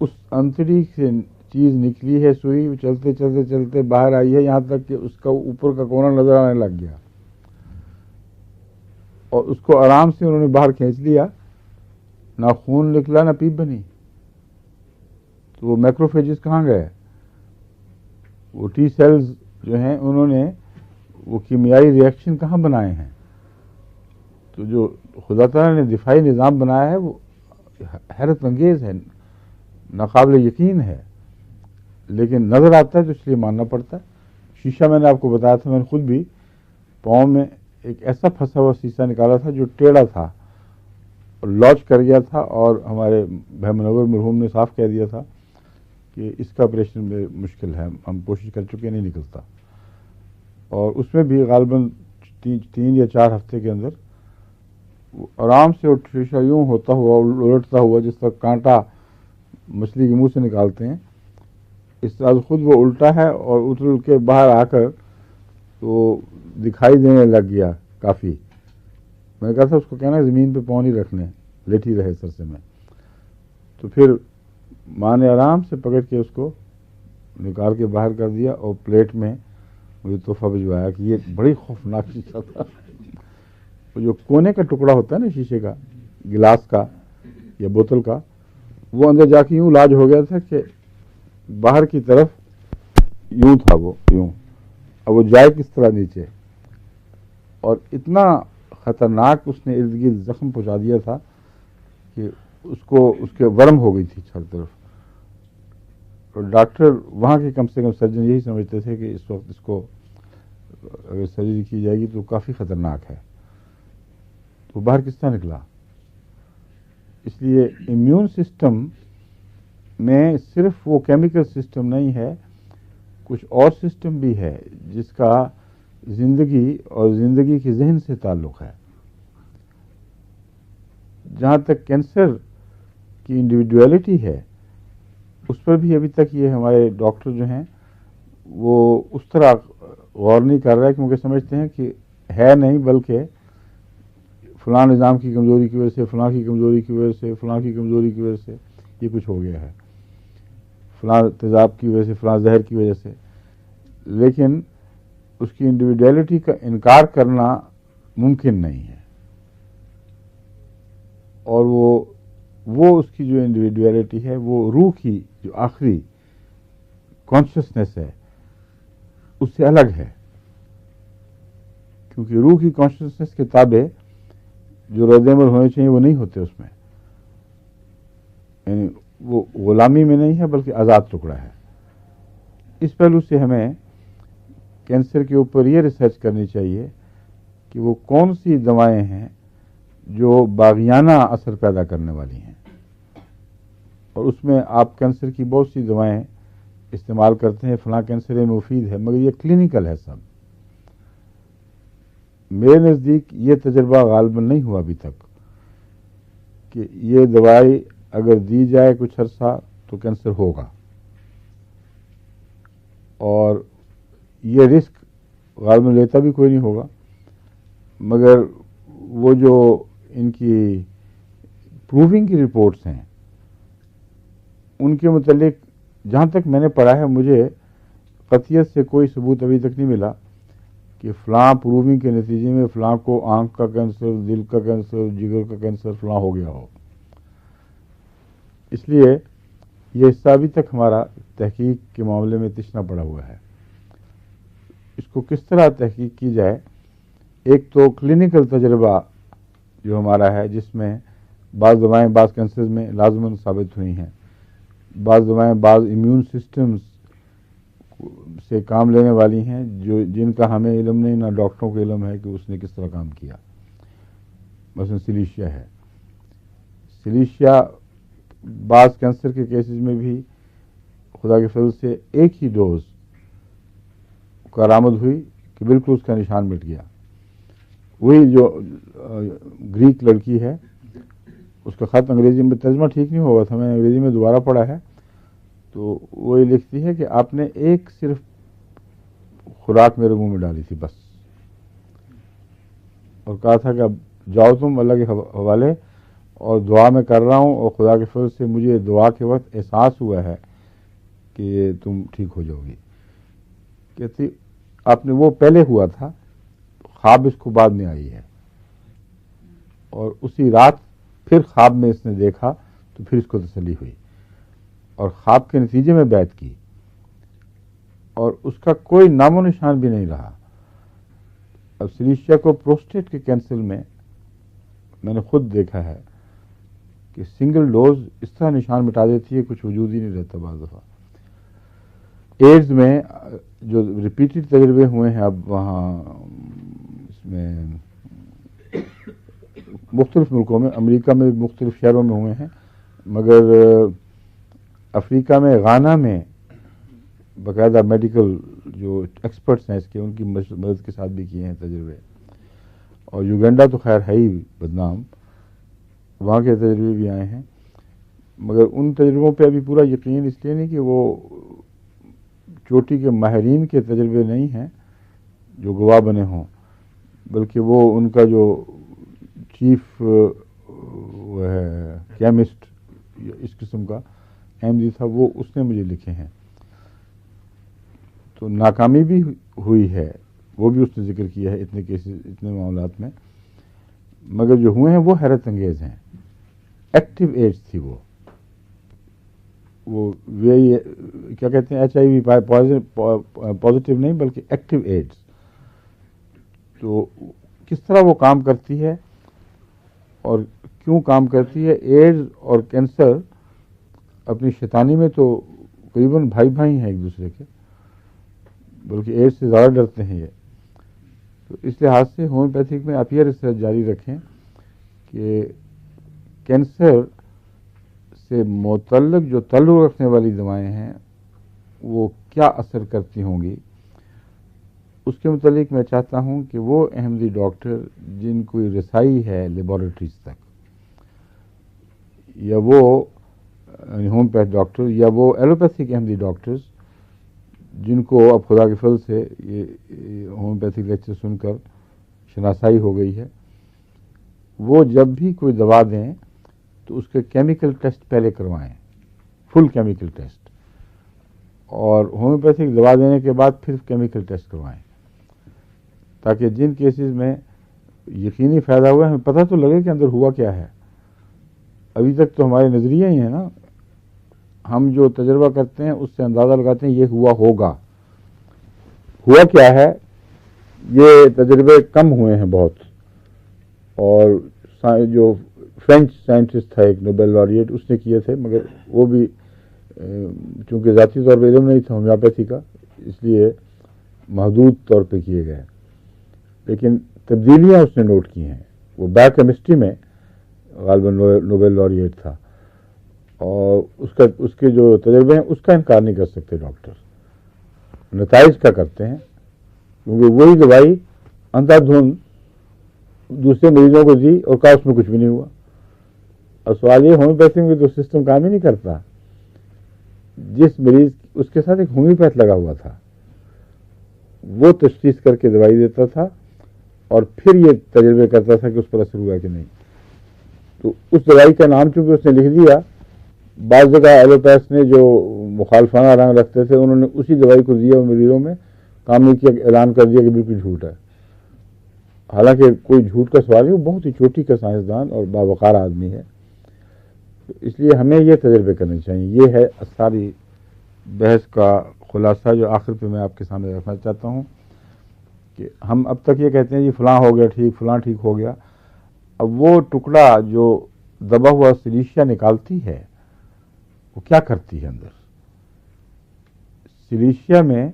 اس انتڑی سے چیز نکلی ہے، سوئی چلتے چلتے چلتے باہر آئی ہے، یہاں تک کہ اس کا اوپر کا کونا نظر آنے لگ گیا، اور اس کو آرام سے انہوں نے باہر کھینچ لیا، نہ خون نکلا نہ پیپ بنی. تو وہ میکروفیجز کہاں گئے؟ وہ ٹی سیلز جو ہیں انہوں نے وہ کیمیائی ریئیکشن کہاں بنائے ہیں؟ تو جو خدا تعالیٰ نے دفاعی نظام بنایا ہے وہ حیرت انگیز ہے، ناقابل یقین ہے، لیکن نظر آتا ہے تو اس لیے ماننا پڑتا ہے. شیشہ میں نے آپ کو بتایا تھا، میں نے خود بھی پاؤں میں ایک ایسا پھنسا ہوا سیسا نکالا تھا جو ٹیڑھا تھا اور لانچ کر گیا تھا، اور ہمارے بھائی منور مرحوم نے صاف کہہ دیا تھا کہ اس کا آپریشن میں مشکل ہے، ہم کوشش کر چکے نہیں نکلتا. اور اس میں بھی غالباً 3 یا 4 ہفتے کے اندر وہ آرام سے اور شیشہ یوں ہوتا ہوا الٹتا ہوا جس طرح کانٹا مچھلی کے منہ سے نکالتے ہیں، اس طرح خود وہ الٹا ہے اور اچھل کے باہر آ کر تو دکھائی دینے لگ گیا کافی. میں نے کہا تھا اس کو کہنا زمین پہ پاؤں نہیں رکھنے، لیٹی رہے سر سے میں. تو پھر ماں نے آرام سے پکڑ کے اس کو نکال کے باہر کر دیا اور پلیٹ میں مجھے تحفہ بھجوایا کہ یہ بڑی خوفناک شیشہ تھا. وہ جو کونے کا ٹکڑا ہوتا ہے نا شیشے کا، گلاس کا یا بوتل کا، وہ اندر جا کے یوں لاج ہو گیا تھا کہ باہر کی طرف یوں تھا، وہ یوں. اب وہ جائے کس طرح نیچے، اور اتنا خطرناک اس نے ارد گرد زخم پہنچا دیا تھا کہ اس کے ورم ہو گئی تھی ہر طرف. اور ڈاکٹر وہاں کے کم سے کم سرجن یہی سمجھتے تھے کہ اس وقت اس کو اگر سرجری کی جائے گی تو کافی خطرناک ہے. تو باہر کس طرح نکلا؟ اس لیے امیون سسٹم میں صرف وہ کیمیکل سسٹم نہیں ہے، کچھ اور سسٹم بھی ہے جس کا زندگی اور زندگی کے ذہن سے تعلق ہے. جہاں تک کینسر کی انڈیویڈویلٹی ہے اس پر بھی ابھی تک یہ ہمارے ڈاکٹر جو ہیں وہ اس طرح غور نہیں کر رہے، کیونکہ سمجھتے ہیں کہ ہے نہیں، بلکہ فلاں نظام کی کمزوری کی وجہ سے، فلاں کی کمزوری کی وجہ سے، فلاں کی کمزوری کی وجہ سے یہ کچھ ہو گیا ہے، فلاں تیزاب کی وجہ سے، فلاں زہر کی وجہ سے. لیکن اس کی انڈیویڈویلٹی کا انکار کرنا ممکن نہیں ہے. اور وہ اس کی جو انڈیویڈویلٹی ہے وہ روح کی جو آخری کانشیسنیس ہے اس سے الگ ہے، کیونکہ روح کی کانشیسنیس کے تابع جو رد عمل ہونے چاہیے وہ نہیں ہوتے اس میں. یعنی وہ غلامی میں نہیں ہے بلکہ آزاد ٹکڑا ہے. اس پہلو سے ہمیں کینسر کے اوپر یہ ریسرچ کرنی چاہیے کہ وہ کون سی دوائیں ہیں جو باغیانہ اثر پیدا کرنے والی ہیں. اور اس میں آپ کینسر کی بہت سی دوائیں استعمال کرتے ہیں، فلاں کینسر یہ مفید ہے، مگر یہ کلینکل ہے سب. میرے نزدیک یہ تجربہ غالباً نہیں ہوا ابھی تک کہ یہ دوائی اگر دی جائے کچھ عرصہ تو کینسر ہوگا. اور یہ رسک غالباً لیتا بھی کوئی نہیں ہوگا، مگر وہ جو ان کی پروونگ کی رپورٹس ہیں ان کے متعلق جہاں تک میں نے پڑھا ہے مجھے قطعیت سے کوئی ثبوت ابھی تک نہیں ملا کہ فلاں پروونگ کے نتیجے میں فلاں کو آنکھ کا کینسر، دل کا کینسر، جگر کا کینسر فلاں ہو گیا ہو. اس لیے یہ حصہ ابھی تک ہمارا تحقیق کے معاملے میں تشنا پڑا ہوا ہے. اس کو کس طرح تحقیق کی جائے؟ ایک تو کلینکل تجربہ جو ہمارا ہے جس میں بعض دوائیں بعض کینسر میں لازماً ثابت ہوئی ہیں، بعض دوائیں بعض امیون سسٹمز سے کام لینے والی ہیں جن کا ہمیں علم نہیں، نہ ڈاکٹروں کو علم ہے کہ اس نے کس طرح کام کیا. مثلا سلیشیا ہے، سلیشیا بعض کینسر کے کیسز میں بھی خدا کے فضل سے ایک ہی ڈوز کارآمد ہوئی کہ بالکل اس کا نشان مٹ گیا. وہی جو گریک لڑکی ہے اس کا خط انگریزی میں ترجمہ ٹھیک نہیں ہوا تھا، میں نے انگریزی میں دوبارہ پڑھا ہے، تو وہ یہ لکھتی ہے کہ آپ نے ایک صرف خوراک میرے منہ میں ڈالی تھی بس، اور کہا تھا کہ اب جاؤ تم اللہ کے حوالے، اور دعا میں کر رہا ہوں، اور خدا کے فضل سے مجھے دعا کے وقت احساس ہوا ہے کہ تم ٹھیک ہو جاؤ گی. کہتی آپ نے وہ پہلے ہوا تھا، خواب اس کو بعد میں آئی ہے، اور اسی رات پھر خواب میں اس نے دیکھا تو پھر اس کو تسلی ہوئی اور خواب کے نتیجے میں بیعت کی، اور اس کا کوئی نام و نشان بھی نہیں رہا. اب سلیشیا کو پروسٹیٹ کے کینسر میں نے خود دیکھا ہے کہ سنگل ڈوز اس طرح نشان مٹا دیتی ہے کچھ وجود ہی نہیں رہتا. بعض دفعہ ایڈز میں جو ریپیٹڈ تجربے ہوئے ہیں اب وہاں میں مختلف ملکوں میں، امریکہ میں مختلف شہروں میں ہوئے ہیں، مگر افریقہ میں غانا میں باقاعدہ میڈیکل جو ایکسپرٹس ہیں اس کے، ان کی مدد کے ساتھ بھی کیے ہیں تجربے. اور یوگینڈا تو خیر ہے ہی بدنام، وہاں کے تجربے بھی آئے ہیں، مگر ان تجربوں پہ ابھی پورا یقین اس لیے نہیں کہ وہ چوٹی کے ماہرین کے تجربے نہیں ہیں جو گواہ بنے ہوں، بلکہ وہ ان کا جو چیف وہ ہے کیمسٹ اس قسم کا احمدی تھا، وہ اس نے مجھے لکھے ہیں. تو ناکامی بھی ہوئی ہے، وہ بھی اس نے ذکر کیا ہے اتنے کیسز، اتنے معاملات میں، مگر جو ہوئے ہیں وہ حیرت انگیز ہیں. ایکٹیو ایڈز تھی وہ کیا کہتے ہیں HIV پازیٹیو نہیں بلکہ ایکٹیو ایڈز. تو کس طرح وہ کام کرتی ہے اور کیوں کام کرتی ہے؟ ایڈز اور کینسر اپنی شیطانی میں تو قریباً بھائی بھائی ہیں ایک دوسرے کے، بلکہ ایڈز سے زیادہ ڈرتے ہیں یہ. تو اس لحاظ سے ہومیوپیتھک میں آپ یہ ریسرچ جاری رکھیں کہ کینسر سے متعلق جو تعلق رکھنے والی دوائیں ہیں وہ کیا اثر کرتی ہوں گی. اس کے متعلق میں چاہتا ہوں کہ وہ احمدی ڈاکٹر جن کو رسائی ہے لیبارٹریز تک، یا وہ ہومیوپیتھ ڈاکٹر، یا وہ ایلوپیتھک احمدی ڈاکٹرز جن کو اب خدا کے فضل سے یہ ہومیوپیتھک لیکچر سن کر شناسائی ہو گئی ہے، وہ جب بھی کوئی دوا دیں تو اس کے کیمیکل ٹیسٹ پہلے کروائیں، فل کیمیکل ٹیسٹ، اور ہومیوپیتھک دوا دینے کے بعد پھر کیمیکل ٹیسٹ کروائیں، تاکہ جن کیسز میں یقینی فائدہ ہوا ہے ہمیں پتہ تو لگے کہ اندر ہوا کیا ہے. ابھی تک تو ہمارے نظریہ ہی ہیں نا، ہم جو تجربہ کرتے ہیں اس سے اندازہ لگاتے ہیں یہ ہوا ہوگا. ہوا کیا ہے؟ یہ تجربے کم ہوئے ہیں بہت، اور جو فرینچ سائنٹسٹ تھا ایک نوبل لاریٹ، اس نے کیے تھے، مگر وہ بھی چونکہ ذاتی طور پہ علم نہیں تھا ہومیوپیتھی کا، اس لیے محدود طور پہ کیے گئے، لیکن تبدیلیاں اس نے نوٹ کی ہیں. وہ بایو کیمسٹری میں غالباً نوبل لاریٹ تھا، اور اس کے جو تجربے ہیں اس کا انکار نہیں کر سکتے ڈاکٹر، نتائج کا کرتے ہیں، کیونکہ وہی دوائی اندھا دھند دوسرے مریضوں کو دی اور کہا اس میں کچھ بھی نہیں ہوا. اور سوال یہ ہومیوپیتھی میں تو سسٹم کام ہی نہیں کرتا. جس مریض اس کے ساتھ ایک ہومیوپیتھ لگا ہوا تھا، وہ تشخیص کر کے دوائی دیتا تھا اور پھر یہ تجربے کرتا تھا کہ اس پر اثر ہوا کہ نہیں. تو اس دوائی کا نام چونکہ اس نے لکھ دیا، بعض جگہ ایلوپیتھ نے جو مخالفانہ رنگ رکھتے تھے انہوں نے اسی دوائی کو دیا اور مریضوں میں کام نہیں کیا، اعلان کر دیا کہ بالکل جھوٹ ہے. حالانکہ کوئی جھوٹ کا سوال نہیں، وہ بہت ہی چوٹی کا سائنسدان اور باوقار آدمی ہے. اس لیے ہمیں یہ تجربے کرنے چاہیے. یہ ہے ساری بحث کا خلاصہ جو آخر پہ میں آپ کے سامنے رکھنا چاہتا ہوں کہ ہم اب تک یہ کہتے ہیں جی فلاں ہو گیا ٹھیک، فلاں ٹھیک ہو گیا. اب وہ ٹکڑا جو دبا ہوا سلیشیا نکالتی ہے وہ کیا کرتی ہے اندر؟ سلیشیا میں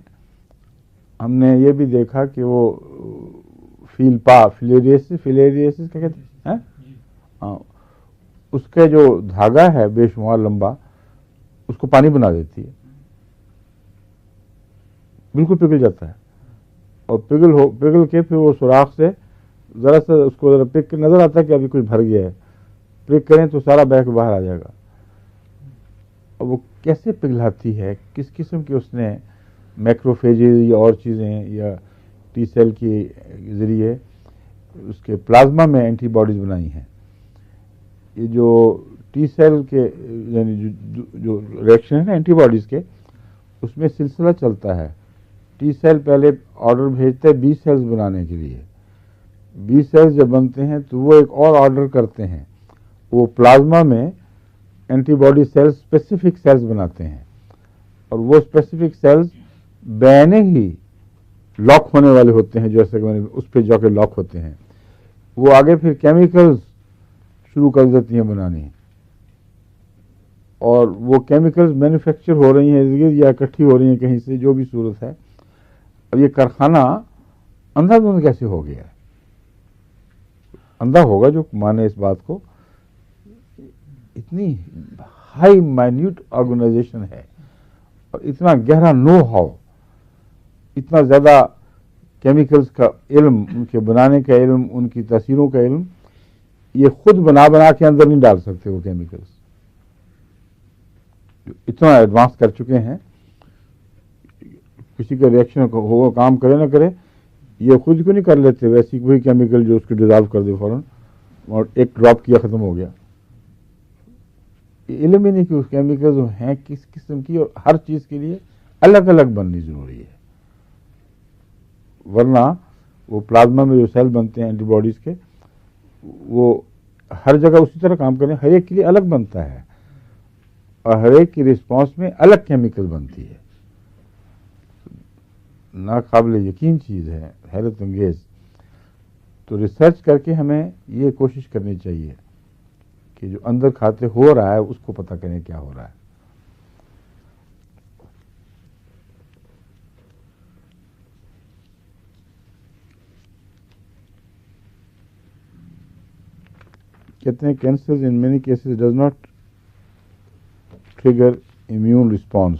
ہم نے یہ بھی دیکھا کہ وہ فلیریسس کیا کہتے ہیں، ہاں، اس کا جو دھاگا ہے بے شمار لمبا، اس کو پانی بنا دیتی ہے، بالکل پگھل جاتا ہے، اور پگھل کے پھر وہ سوراخ سے ذرا سا اس کو ذرا پک نظر آتا ہے کہ ابھی کچھ بھر گیا ہے، پک کریں تو سارا بہہ کے باہر آ جائے گا. اور وہ کیسے پگھلاتی ہے، کس قسم کے اس نے میکروفیجز یا اور چیزیں یا ٹی سیل کے ذریعے اس کے پلازما میں اینٹی باڈیز بنائی ہیں. یہ جو ٹی سیل کے یعنی جو ریئیکشن ہے نا اینٹی باڈیز کے، اس میں سلسلہ چلتا ہے. ٹی سیل پہلے آرڈر بھیجتے ہیں بی سیلز بنانے کے لیے، بی سیلز جب بنتے ہیں تو وہ ایک اور آرڈر کرتے ہیں، وہ پلازما میں antibody cells specific cells بناتے ہیں، اور وہ اسپیسیفک سیلز بینے ہی لاک ہونے والے ہوتے ہیں، جیسے کہ میں نے اس پہ جا کے لاک ہوتے ہیں. وہ آگے پھر کیمیکلز شروع کر دیتی ہیں بنانے، اور وہ کیمیکلز مینوفیکچر ہو رہی ہیں یا اکٹھی ہو رہی ہیں کہیں سے، جو بھی صورت ہے. اب یہ کارخانہ اندھا دھند کیسے ہو گیا ہے؟ اندھا ہوگا جو مانے اس بات کو. اتنی ہائی مائنیوٹ آرگنائزیشن ہے اور اتنا گہرا نو ہاؤ، اتنا زیادہ کیمیکلز کا علم، ان کے بنانے کا علم، ان کی تاثیروں کا علم، یہ خود بنا کے اندر نہیں ڈال سکتے وہ کیمیکلز. اتنا ایڈوانس کر چکے ہیں، کسی کا ریئیکشن ہو کام کرے نہ کرے، یہ خود کو نہیں کر لیتے، ویسی وہی کیمیکل جو اس کو ڈیزالو کر دے فوراً، اور ایک ڈراپ کیا ختم ہو گیا. علم ہی نہیں کہ اس کیمیکلز ہیں کس قسم کی، اور ہر چیز کے لیے الگ الگ بننی ضروری ہے، ورنہ وہ پلازما میں جو سیل بنتے ہیں اینٹی باڈیز کے، وہ ہر جگہ اسی طرح کام کریں، ہر ایک کے لیے الگ بنتا ہے اور ہر ایک کی رسپانس میں الگ کیمیکل بنتی ہے. ناقابل یقین چیز ہے، حیرت انگیز. تو ریسرچ کر کے ہمیں یہ کوشش کرنی چاہیے کہ جو اندر کھاتے ہو رہا ہے اس کو پتہ کریں کیا ہو رہا ہے. کہتے ہیں cancer in many cases does not trigger immune response.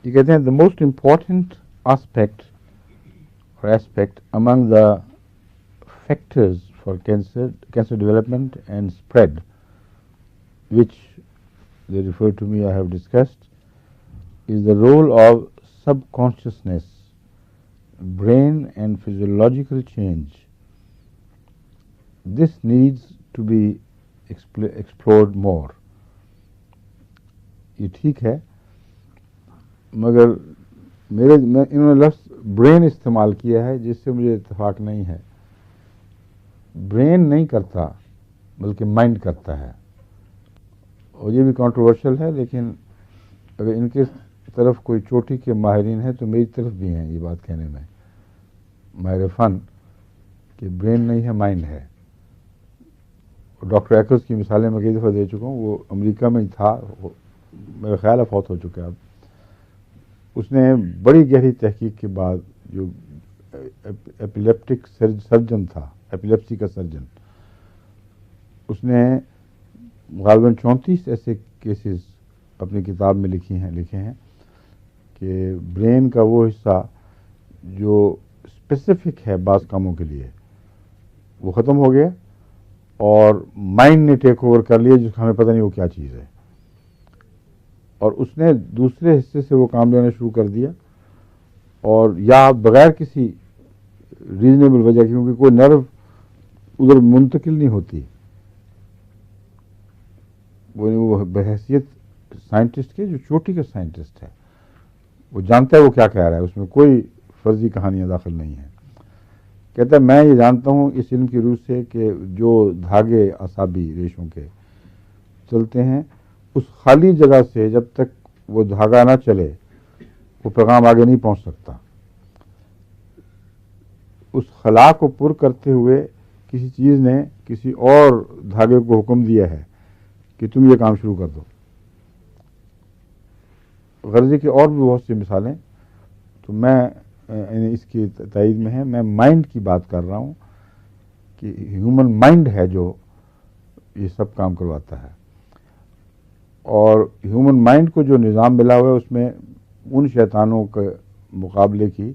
یہ کہتے ہیں the most important aspect among the factors for cancer development and spread, which they refer to me, I have discussed, is the role of subconsciousness, brain and physiological change. This needs to be explored more. یہ ٹھیک ہے، مگر انہوں نے لفظ brain استعمال کیا ہے جس سے مجھے اتفاق نہیں ہے. برین نہیں کرتا بلکہ مائنڈ کرتا ہے، اور یہ بھی کنٹروورشل ہے، لیکن اگر ان کے طرف کوئی چوٹی کے ماہرین ہیں تو میری طرف بھی ہیں یہ بات کہنے میں، ماہر فن، کہ برین نہیں ہے مائنڈ ہے. ڈاکٹر ایکرز کی مثالیں میں کئی دفعہ دے چکا ہوں، وہ امریکہ میں ہی تھا، میرا خیال ہے فوت ہو چکا ہے اب. اس نے بڑی گہری تحقیق کے بعد، جو ایپیلیپٹک سرجن تھا، ایپیلیپسی کا سرجن، اس نے غالباً 34 ایسے کیسز اپنی کتاب میں لکھے ہیں کہ برین کا وہ حصہ جو اسپیسیفک ہے بعض کاموں کے لیے وہ ختم ہو گیا، اور مائنڈ نے ٹیک اوور کر لیا جس کو ہمیں پتہ نہیں وہ کیا چیز ہے، اور اس نے دوسرے حصے سے وہ کام لینا شروع کر دیا، اور یا بغیر کسی ریزنیبل وجہ، کیونکہ کوئی نرو ادھر منتقل نہیں ہوتی. وہ بحیثیت سائنٹسٹ کے، جو چوٹی کا سائنٹسٹ ہے، وہ جانتا ہے وہ کیا کہہ رہا ہے، اس میں کوئی فرضی کہانیاں داخل نہیں ہیں. کہتا ہے میں یہ جانتا ہوں اس علم کی روح سے کہ جو دھاگے اعصابی ریشوں کے چلتے ہیں، اس خالی جگہ سے جب تک وہ دھاگا نہ چلے وہ پیغام آگے نہیں پہنچ سکتا. اس خلا کو پر کرتے ہوئے کسی چیز نے کسی اور دھاگے کو حکم دیا ہے کہ تم یہ کام شروع کر دو. غرضی کی اور بھی بہت سی مثالیں، تو میں اس کی تائید میں ہے. میں مائنڈ کی بات کر رہا ہوں کہ ہیومن مائنڈ ہے جو یہ سب کام کرواتا ہے، اور ہیومن مائنڈ کو جو نظام ملا ہوا ہے اس میں ان شیطانوں کے مقابلے کی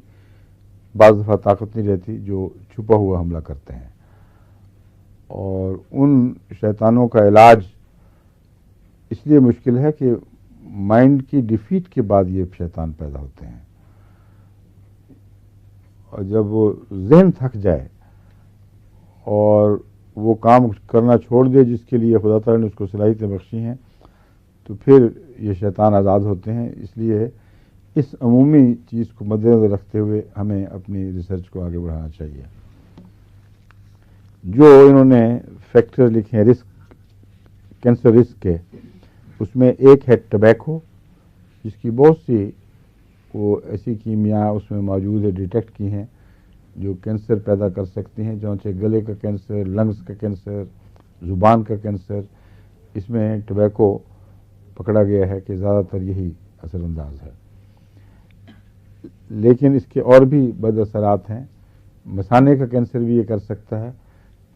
بعض دفعہ طاقت نہیں رہتی جو چھپا ہوا حملہ کرتے ہیں، اور ان شیطانوں کا علاج اس لیے مشکل ہے کہ مائنڈ کی ڈیفیٹ کے بعد یہ شیطان پیدا ہوتے ہیں، اور جب وہ ذہن تھک جائے اور وہ کام کرنا چھوڑ دے جس کے لیے خدا تعالیٰ نے اس کو صلاحیتیں بخشی ہیں، تو پھر یہ شیطان آزاد ہوتے ہیں. اس لیے اس عمومی چیز کو مد نظر رکھتے ہوئے ہمیں اپنی ریسرچ کو آگے بڑھانا چاہیے. جو انہوں نے فیکٹر لکھے ہیں کینسر رسک کے، اس میں ایک ہے ٹبیکو، جس کی بہت سی وہ ایسی کیمیا اس میں موجود ہے، ڈیٹیکٹ کی ہیں، جو کینسر پیدا کر سکتی ہیں، چونچہ گلے کا کینسر، لنگز کا کینسر، زبان کا کینسر. اس میں ٹبیکو پکڑا گیا ہے کہ زیادہ تر یہی اثر انداز ہے. لیکن اس کے اور بھی بد اثرات ہیں. مثانے کا کینسر بھی یہ کر سکتا ہے،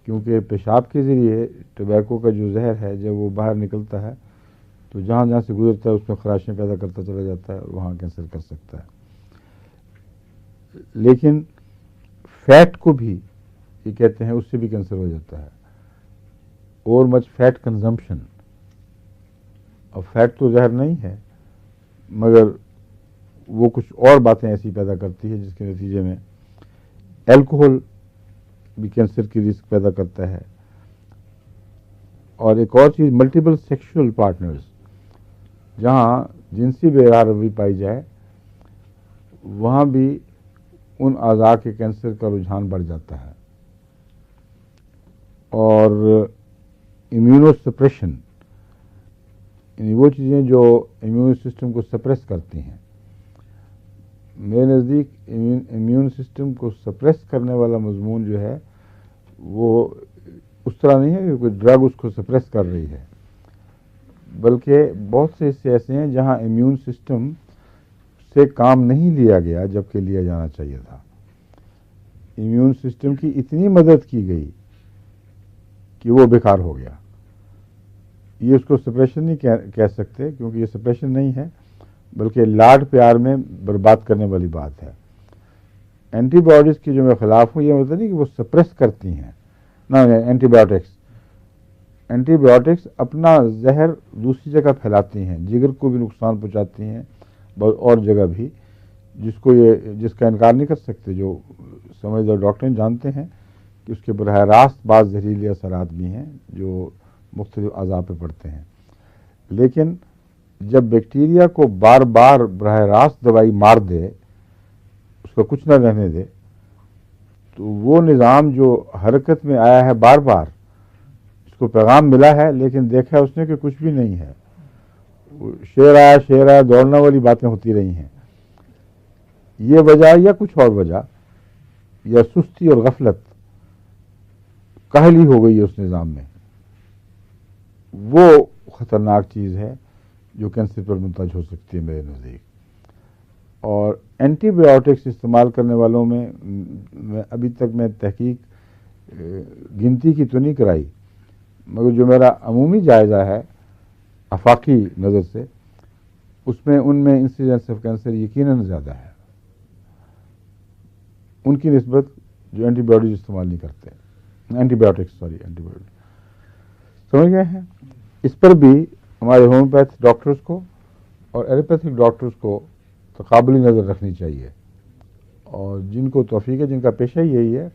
کیونکہ پیشاب کے ذریعے ٹبیکو کا جو زہر ہے جب وہ باہر نکلتا ہے تو جہاں جہاں سے گزرتا ہے اس میں خراشیں پیدا کرتا چلا جاتا ہے اور وہاں کینسر کر سکتا ہے. لیکن فیٹ کو بھی یہ کہتے ہیں اس سے بھی کینسر ہو جاتا ہے. اور مچ فیٹ کنزمپشن. اب فیٹ تو زہر نہیں ہے، مگر وہ کچھ اور باتیں ایسی پیدا کرتی ہے جس کے نتیجے میں الکوہل بھی کینسر کی رسک پیدا کرتا ہے. اور ایک اور چیز، ملٹیپل سیکشل پارٹنرز، جہاں جنسی بے روی پائی جائے وہاں بھی ان اعضاء کے کینسر کا رجحان بڑھ جاتا ہے. اور امیونو سپریشن، یعنی وہ چیزیں جو امیون سسٹم کو سپریس کرتی ہیں. میرے نزدیک امیون سسٹم کو سپریس کرنے والا مضمون جو ہے وہ اس طرح نہیں ہے کہ کوئی ڈرگ اس کو سپریس کر رہی ہے، بلکہ بہت سے حصے ایسے ہیں جہاں امیون سسٹم سے کام نہیں لیا گیا جبکہ لیا جانا چاہیے تھا. امیون سسٹم کی اتنی مدد کی گئی کہ وہ بیکار ہو گیا. یہ اس کو سپریشن نہیں کہہ سکتے، کیونکہ یہ سپریشن نہیں ہے بلکہ لاڈ پیار میں برباد کرنے والی بات ہے. اینٹی بایوٹکس کی جو میں خلاف ہوں، یہ مطلب نہیں کہ وہ سپریس کرتی ہیں، نہ. اینٹی بایوٹکس اپنا زہر دوسری جگہ پھیلاتی ہیں، جگر کو بھی نقصان پہنچاتی ہیں اور جگہ بھی، جس کا انکار نہیں کر سکتے. جو سمجھدار ڈاکٹر جانتے ہیں کہ اس کے براہ راست بعض زہریلے اثرات بھی ہیں جو مختلف اعضاء پہ پڑتے ہیں. لیکن جب بیکٹیریا کو بار بار براہ راست دوائی مار دے، اس کا کچھ نہ رہنے دے، تو وہ نظام جو حرکت میں آیا ہے بار بار، اس کو پیغام ملا ہے لیکن دیکھا اس نے کہ کچھ بھی نہیں ہے، شیر آیا دوڑنا والی باتیں ہوتی رہی ہیں. یہ وجہ یا کچھ اور وجہ، یا سستی اور غفلت، کاہلی ہو گئی ہے اس نظام میں، وہ خطرناک چیز ہے جو کینسر پر منتج ہو سکتی ہے میرے نزدیک. اور اینٹی بایوٹکس استعمال کرنے والوں میں ابھی تک میں تحقیق گنتی کی تو نہیں کرائی، مگر جو میرا عمومی جائزہ ہے آفاقی نظر سے، اس میں ان میں انسیڈنس آف کینسر یقیناً زیادہ ہے ان کی نسبت جو اینٹی بایوٹکس استعمال نہیں کرتے. اینٹی بایوٹکس سمجھ گئے ہیں. اس پر بھی ہمارے ہومیوپیتھ ڈاکٹرز کو اور ایلوپیتھک ڈاکٹرز کو تقابلی نظر رکھنی چاہیے، اور جن کو توفیق ہے، جن کا پیشہ یہی ہے،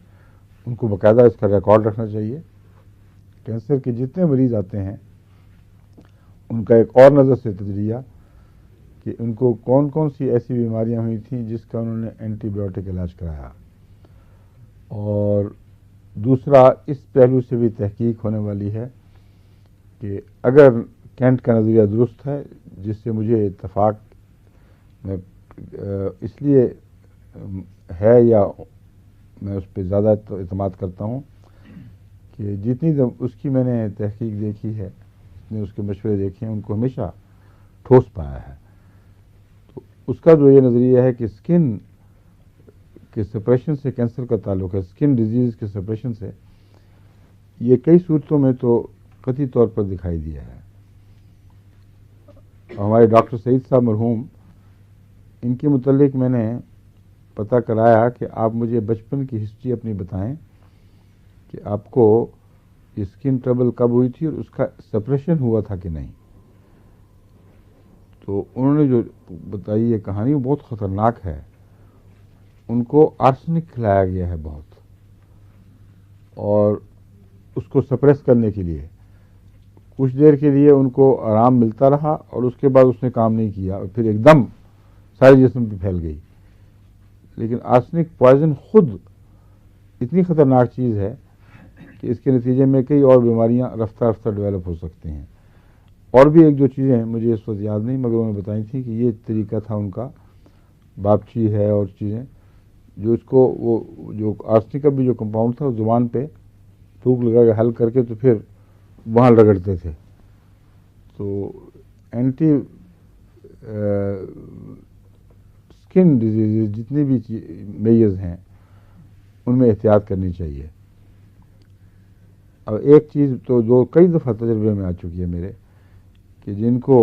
ان کو باقاعدہ اس کا ریکارڈ رکھنا چاہیے. کینسر کے جتنے مریض آتے ہیں ان کا ایک اور نظر سے تجزیہ کہ ان کو کون کون سی ایسی بیماریاں ہوئی تھیں جس کا انہوں نے اینٹی بایوٹک علاج کرایا. اور دوسرا، اس پہلو سے بھی تحقیق ہونے والی ہے کہ اگر کینٹ کا نظریہ درست ہے، جس سے مجھے اتفاق میں اس لیے ہے یا میں اس پہ زیادہ اعتماد کرتا ہوں کہ جتنی اس کی میں نے تحقیق دیکھی ہے، جتنے اس کے مشورے دیکھے ہیں، ان کو ہمیشہ ٹھوس پایا ہے. تو اس کا جو یہ نظریہ ہے کہ اسکن کے سپریشن سے کینسر کا تعلق ہے، اسکن ڈیزیز کے سپریشن سے، یہ کئی صورتوں میں تو قطعی طور پر دکھائی دیا ہے. ہمارے ڈاکٹر سعید صاحب مرحوم، ان کے متعلق میں نے پتہ کرایا کہ آپ مجھے بچپن کی ہسٹری اپنی بتائیں کہ آپ کو اسکن ٹربل کب ہوئی تھی اور اس کا سپریشن ہوا تھا کہ نہیں. تو انہوں نے جو بتائی یہ کہانی وہ بہت خطرناک ہے. ان کو آرسنک کھلایا گیا ہے بہت، اور اس کو سپریس کرنے کے لیے کچھ دیر کے لیے ان کو آرام ملتا رہا، اور اس کے بعد اس نے کام نہیں کیا اور پھر ایک دم سارے جسم پہ پھیل گئی. لیکن آرسنک پوائزن خود اتنی خطرناک چیز ہے کہ اس کے نتیجے میں کئی اور بیماریاں رفتہ رفتہ ڈیولپ ہو سکتی ہیں. اور بھی ایک جو چیزیں مجھے اس وقت یاد نہیں، مگر انہوں نے بتائی تھی کہ یہ طریقہ تھا ان کا باپچی ہے اور چیزیں، جو اس کو وہ جو آرسنک کا بھی جو کمپاؤنڈ تھا، زبان پہ تھوک لگا کے حل کر کے تو پھر وہاں رگڑتے تھے. تو اینٹی اسکن ڈیزیز جتنی بھی میجرز ہیں ان میں احتیاط کرنی چاہیے. اور ایک چیز تو جو کئی دفعہ تجربے میں آ چکی ہے میرے، کہ جن کو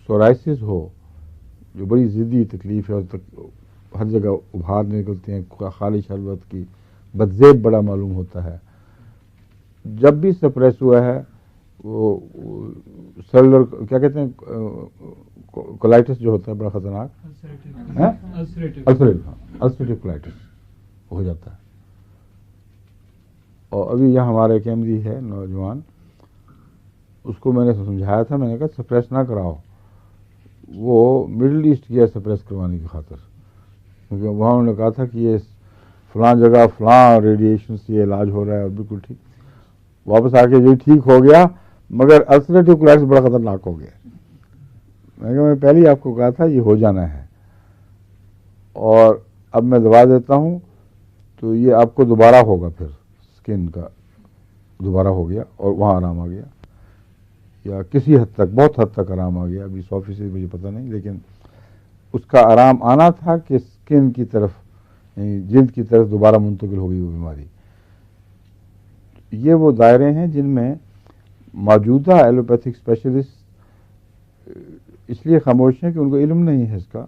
سورائسس ہو، جو بڑی ضدی تکلیف ہے اور ہر جگہ ابھار نکلتے ہیں، خالی شربت کی بدزیب بڑا معلوم ہوتا ہے، جب بھی سپریس ہوا ہے وہ سیلولر کیا کہتے ہیں کولائٹس جو ہوتا ہے بڑا خطرناک، السریٹیو کولائٹس ہو جاتا ہے. اور ابھی یہاں ہمارا ایک احمدی ہے نوجوان، اس کو میں نے سمجھایا تھا، میں نے کہا سپریس نہ کراؤ. وہ مڈل ایسٹ گیا سپریس کروانے کی خاطر، کیونکہ وہاں انہوں نے کہا تھا کہ یہ فلاں جگہ فلاں ریڈیشن سے یہ علاج ہو رہا ہے، اور بالکل ٹھیک. واپس آ کے جو ٹھیک ہو گیا، مگر السریٹیو کولائٹس بڑا خطرناک ہو گیا. میں کہا میں پہلے ہی آپ کو کہا تھا یہ ہو جانا ہے، اور اب میں دوا دیتا ہوں تو یہ آپ کو دوبارہ ہوگا، پھر اسکن کا دوبارہ ہو گیا اور وہاں آرام آ گیا، یا کسی حد تک بہت حد تک آرام آ گیا. ابھی 100% مجھے پتہ نہیں، لیکن اس کا آرام آنا تھا کہ اسکن کی طرف یعنی جلد کی طرف دوبارہ منتقل ہو گئی وہ بیماری. یہ وہ دائرے ہیں جن میں موجودہ ایلوپیتھک اسپیشلسٹ اس لیے خاموش ہیں کہ ان کو علم نہیں ہے اس کا.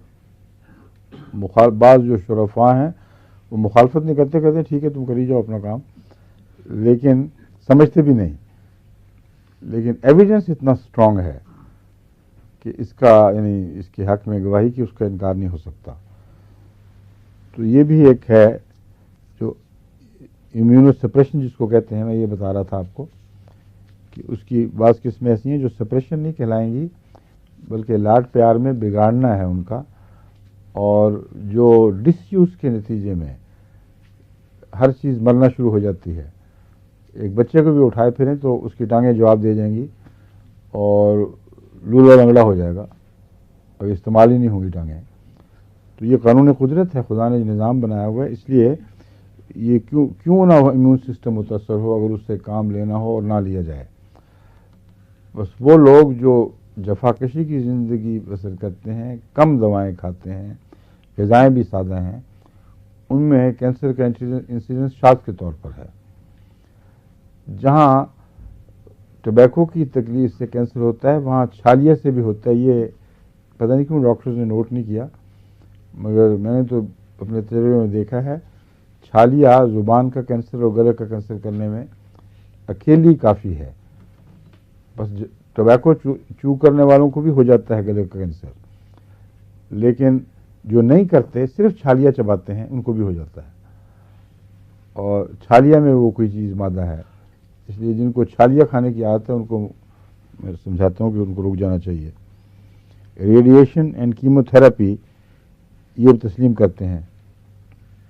بعض جو شرفاء ہیں وہ مخالفت نہیں کرتے، کہتے ہیں ٹھیک ہے تم کری جاؤ اپنا کام، لیکن سمجھتے بھی نہیں. لیکن ایویڈنس اتنا اسٹرانگ ہے کہ اس کا یعنی اس کے حق میں گواہی کی اس کا انکار نہیں ہو سکتا. تو یہ بھی ایک ہے جو امیونو سپریشن جس کو کہتے ہیں. میں یہ بتا رہا تھا آپ کو کہ اس کی بعض قسمیں ایسی ہیں جو سپریشن نہیں کہلائیں گی، بلکہ لاڈ پیار میں بگاڑنا ہے ان کا، اور جو ڈس یوز کے نتیجے میں ہر چیز مرنا شروع ہو جاتی ہے. ایک بچے کو بھی اٹھائے پھریں تو اس کی ٹانگیں جواب دے جائیں گی اور لولا لنگڑا ہو جائے گا اور استعمال ہی نہیں ہوں گی ٹانگیں. تو یہ قانون قدرت ہے، خدا نے نظام بنایا ہوا ہے. اس لیے یہ کیوں نہ امیون سسٹم متاثر ہو اگر اس سے کام لینا ہو اور نہ لیا جائے. بس وہ لوگ جو جفاکشی کی زندگی بسر کرتے ہیں، کم دوائیں کھاتے ہیں، غذائیں بھی سادہ ہیں، ان میں کینسر کا انسیڈنس شاذ کے طور پر ہے. جہاں ٹبیکو کی تکلیف سے کینسر ہوتا ہے وہاں چھالیہ سے بھی ہوتا ہے. یہ پتہ نہیں کیوں ڈاکٹرز نے نوٹ نہیں کیا، مگر میں نے تو اپنے تجربے میں دیکھا ہے چھالیہ زبان کا کینسر اور گلے کا کینسر کرنے میں اکیلی کافی ہے. بس ٹبیکو چو کرنے والوں کو بھی ہو جاتا ہے گلے کا کینسر، لیکن جو نہیں کرتے صرف چھالیہ چباتے ہیں ان کو بھی ہو جاتا ہے. اور چھالیہ میں وہ کوئی چیز مادہ ہے، اس لیے جن کو چھالیہ کھانے کی عادت ہے ان کو میں سمجھاتا ہوں کہ ان کو رک جانا چاہیے. ریڈیشن اینڈ کیمو تھراپی یہ تسلیم کرتے ہیں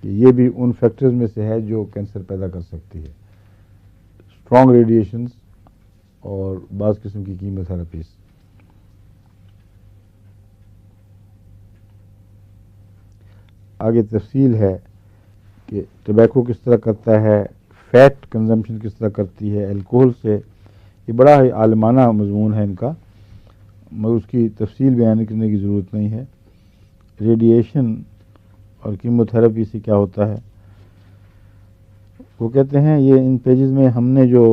کہ یہ بھی ان فیکٹرز میں سے ہے جو کینسر پیدا کر سکتی ہے. اسٹرانگ ریڈیشنز اور بعض قسم کی کیمو تھراپیز. آگے تفصیل ہے کہ ٹبیکو کس طرح کرتا ہے، فیٹ کنزمپشن کس طرح کرتی ہے الکوہل سے. یہ بڑا ہی عالمانہ مضمون ہے ان کا، مگر اس کی تفصیل بیان کرنے کی ضرورت نہیں ہے. ریڈیشن اور کیمو تھراپی سے کیا ہوتا ہے وہ کہتے ہیں یہ ان پیجز میں ہم نے جو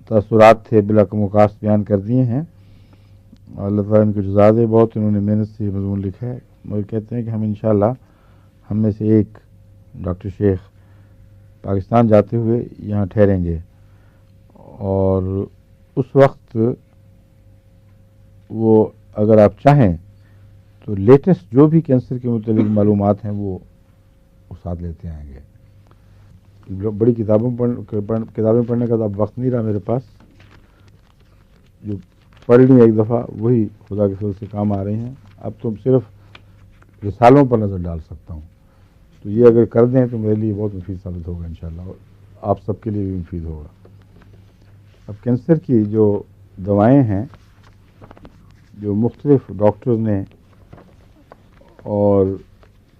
تاثرات تھے بلا کم و کاست بیان کر دیے ہیں. اللہ تعالیٰ ان کے جزاد ہے، بہت انہوں نے محنت سے مضمون لکھا ہے. مگر کہتے ہیں کہ ہم انشاءاللہ ہم میں سے ایک ڈاکٹر شیخ پاکستان جاتے ہوئے یہاں ٹھہریں گے، اور اس وقت وہ اگر آپ چاہیں تو لیٹسٹ جو بھی کینسر کے متعلق معلومات ہیں وہ ساتھ لیتے آئیں گے. بڑی کتابیں پڑھنے کا تو اب وقت نہیں رہا میرے پاس. جو پڑھ لی ایک دفعہ وہی خدا کے فضل سے کام آ رہی ہیں. اب تو صرف رسالوں پر نظر ڈال سکتا ہوں. تو یہ اگر کر دیں تو میرے لیے بہت مفید ثابت ہوگا انشاءاللہ، اور آپ سب کے لیے بھی مفید ہوگا. اب کینسر کی جو دوائیں ہیں جو مختلف ڈاکٹرز نے اور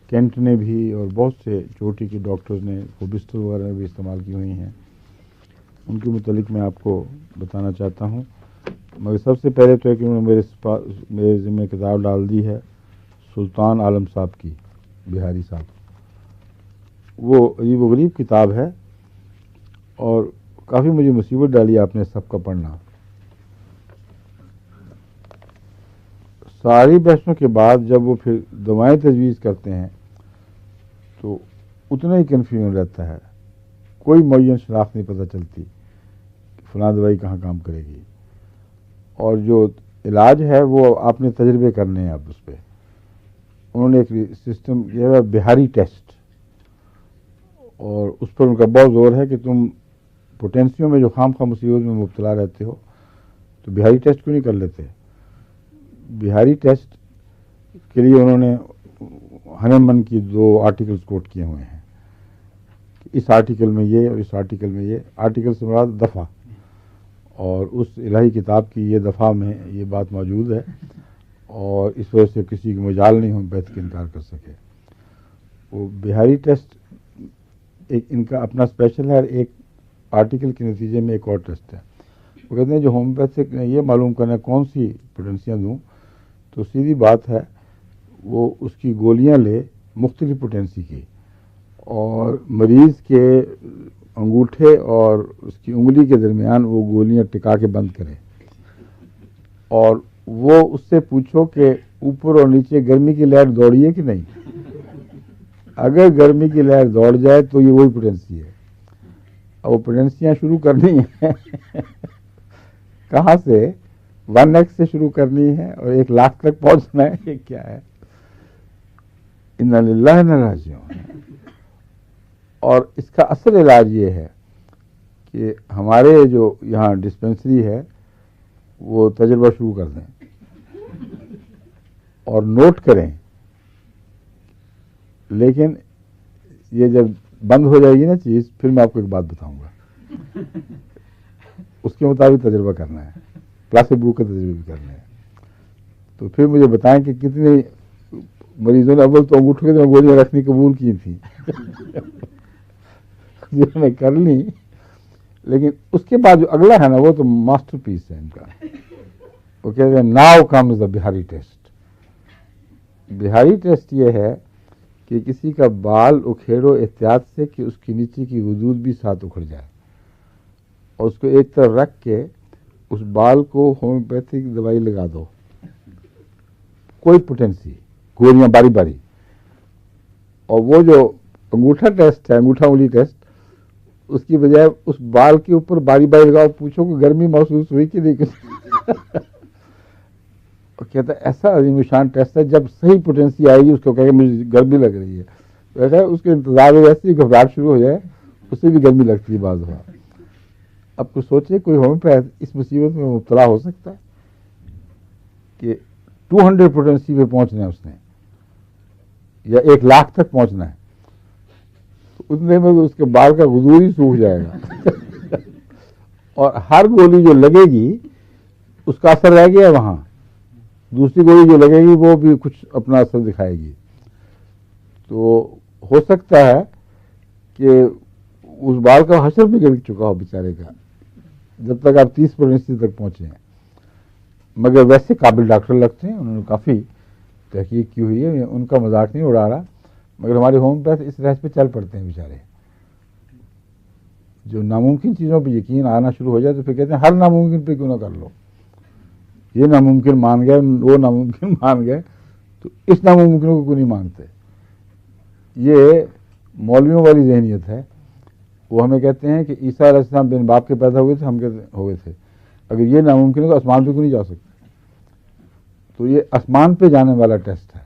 کینٹ نے بھی اور بہت سے چوٹی کے ڈاکٹرز نے وہ بستر وغیرہ میں بھی استعمال کی ہوئی ہیں. ان کے متعلق میں آپ کو بتانا چاہتا ہوں. مگر سب سے پہلے تو ہے کہ انہوں نے میرے ذمہ کتاب ڈال دی ہے سلطان عالم صاحب کی، بہاری صاحب. وہ عجیب و غریب کتاب ہے اور کافی مجھے مصیبت ڈالی آپ نے سب کا پڑھنا. ساری بحثوں کے بعد جب وہ پھر دوائیں تجویز کرتے ہیں تو اتنا ہی کنفیوژن رہتا ہے، کوئی معین شناخت نہیں پتہ چلتی کہ فلاں دوائی کہاں کام کرے گی. اور جو علاج ہے وہ آپ نے تجربے کرنے ہیں. اب اس پہ انہوں نے ایک سسٹم کیا ہے بہاری ٹیسٹ، اور اس پر ان کا بہت زور ہے کہ تم پوٹینسیوں میں جو خام خواہ مصیبت میں مبتلا رہتے ہو تو بہاری ٹیسٹ کیوں نہیں کر لیتے. بہاری ٹیسٹ کے لیے انہوں نے ہنیمن کی 2 آرٹیکلز کوٹ کیے ہوئے ہیں. اس آرٹیکل میں یہ اور اس آرٹیکل میں یہ. آرٹیکل سے مراد دفعہ، اور اس الہی کتاب کی یہ دفعہ میں یہ بات موجود ہے، اور اس وجہ سے کسی کی مجال نہیں ہومیوپیتھ کا انکار کر سکے. وہ بہاری ٹیسٹ ایک ان کا اپنا اسپیشل ہے، اور ایک آرٹیکل کے نتیجے میں ایک اور ٹیسٹ ہے. وہ کہتے ہیں جو ہومیوپیتھک نے یہ معلوم کرنا ہے کون سی پوٹینسیاں دوں، تو سیدھی بات ہے وہ اس کی گولیاں لے مختلف پوٹینسی کی، اور مریض کے انگوٹھے اور اس کی انگلی کے درمیان وہ گولیاں ٹکا کے بند کرے، اور وہ اس سے پوچھو کہ اوپر اور نیچے گرمی کی لہر دوڑی ہے کہ نہیں. اگر گرمی کی لہر دوڑ جائے تو یہ وہی پوٹینسی ہے. اب وہ پوٹینسیاں شروع کرنی ہیں کہاں سے؟ 1x سے شروع کرنی ہے اور 1 لاکھ تک پہنچنا ہے. یہ کیا ہے؟ انا للہ و انا الیہ راجعون. اور اس کا اصل علاج یہ ہے کہ ہمارے جو یہاں ڈسپنسری ہے وہ تجربہ شروع کر دیں اور نوٹ کریں. لیکن یہ جب بند ہو جائے گی نا چیز، پھر میں آپ کو ایک بات بتاؤں گا، اس کے مطابق تجربہ کرنا ہے، پلاسیبو کا تجربہ بھی کرنا ہے. تو پھر مجھے بتائیں کہ کتنے مریضوں نے اول تو انگوٹھوں کے گولیاں رکھنی قبول کی تھیں جنہوں نے کر لی. لیکن اس کے بعد جو اگلا ہے نا وہ تو ماسٹر پیس ہے ان کا. وہ کہتے ہیں now comes the Bihari test. Bihari test یہ ہے کہ کسی کا بال اکھیڑو احتیاط سے کہ اس کی نیچے کی حدود بھی ساتھ اکھڑ جائے، اور اس کو ایک طرف رکھ کے اس بال کو ہومیوپیتھک دوائی لگا دو، کوئی پوٹینسی، گولیاں باری باری. اور وہ جو انگوٹھا ٹیسٹ ہے، انگوٹھا انگلی ٹیسٹ، اس کی بجائے اس بال کے اوپر باری باری لگاؤ، پوچھو کہ گرمی محسوس ہوئی کہ نہیں کچھ. اور کہتا ہے ایسا عظیم شان ٹیسٹ ہے، جب صحیح پوٹینسی آئے گی اس کو کہے مجھے گرمی لگ رہی ہے، ایسا ہے اس کے انتظار میں ویسے ہی گھبراہٹ شروع ہو جائے، اس سے بھی گرمی لگتی ہے بعض دفعہ. اب کو سوچے کوئی ہومیوپیتھ اس مصیبت میں مبتلا ہو سکتا ہے کہ 200 پوٹینسی پہ پہنچنا ہے اس نے، یا 1 لاکھ تک پہنچنا ہے، تو اتنے میں اس کے بال کا غضور ہی سوکھ جائے گا. اور ہر گولی جو لگے گی اس کا اثر رہ گیا وہاں، دوسری گولی جو لگے گی وہ بھی کچھ اپنا اثر دکھائے گی. تو ہو سکتا ہے کہ اس بال کا حشر بھی گر چکا ہو بیچارے کا جب تک آپ 30 پوٹینسی تک پہنچے ہیں. مگر ویسے قابل ڈاکٹر لگتے ہیں، انہوں نے کافی تحقیق کی ہوئی ہے، ان کا مذاق نہیں اڑا رہا. مگر ہمارے ہومیوپیتھ اس رحج پہ چل پڑتے ہیں بیچارے. جو ناممکن چیزوں پہ یقین آنا شروع ہو جائے تو پھر کہتے ہیں ہر ناممکن پہ کیوں نہ کر لو. یہ ناممکن مان گئے، وہ ناممکن مان گئے، تو اس ناممکن کو کیوں نہیں مانتے. یہ مولویوں والی ذہنیت ہے. وہ ہمیں کہتے ہیں کہ عیسیٰ علیہ السلام بن باپ کے پیدا ہوئے تھے، ہم کہتے ہوئے تھے. اگر یہ ناممکن ہے تو آسمان پہ کیوں نہیں جا سکتے. تو یہ آسمان پہ جانے والا ٹیسٹ ہے.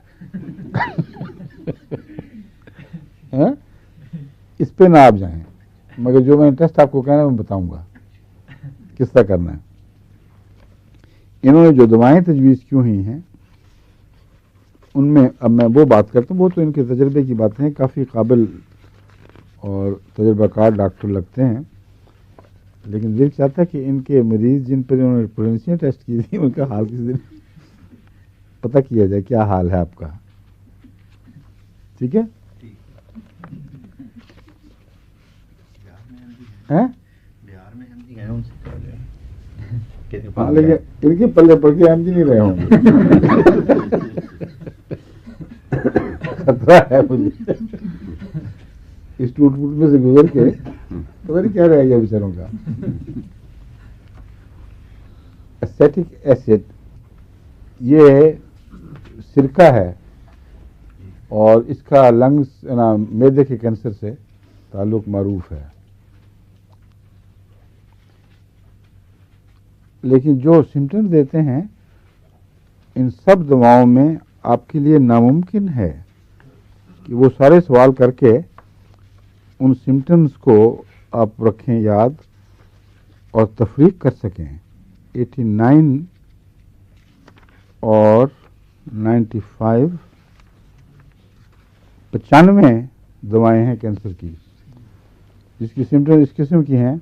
اس پہ نہ آپ جائیں. مگر جو میں نے ٹیسٹ آپ کو کہنا ہے میں بتاؤں گا کس طرح کرنا ہے. انہوں نے جو دوائیں تجویز کیوں ہی ہیں ان میں اب میں وہ بات کرتا ہوں، وہ تو ان کے تجربے کی باتیں ہیں، کافی قابل اور تجربہ کار ڈاکٹر لگتے ہیں. لیکن دل چاہتا ہے کہ ان کے مریض جن پر انہوں نے پوٹینسیاں ٹیسٹ کی تھی ان کا حال کسی دن پتہ کیا جائے کیا حال ہے آپ کا. ٹھیک ہے؟ لیکن ان کے پلے پڑ کے احمدی نہیں رہے ہوں گے. خطرہ ہے مجھے اس ٹوٹ پوٹ میں سے گزر کے پتہ نہیں کیا رہے گا بیچاروں کا. ایسیٹک ایسڈ یہ سرکہ ہے اور اس کا لنگس معدے کے کینسر سے تعلق معروف ہے. لیکن جو سمٹم دیتے ہیں ان سب دواؤں میں آپ کے لیے ناممکن ہے کہ وہ سارے سوال کر کے ان سمٹمز کو آپ رکھیں یاد اور تفریق کر سکیں. 89 اور 95 95 دوائیں ہیں کینسر کی جس کی سمٹم اس قسم کی ہیں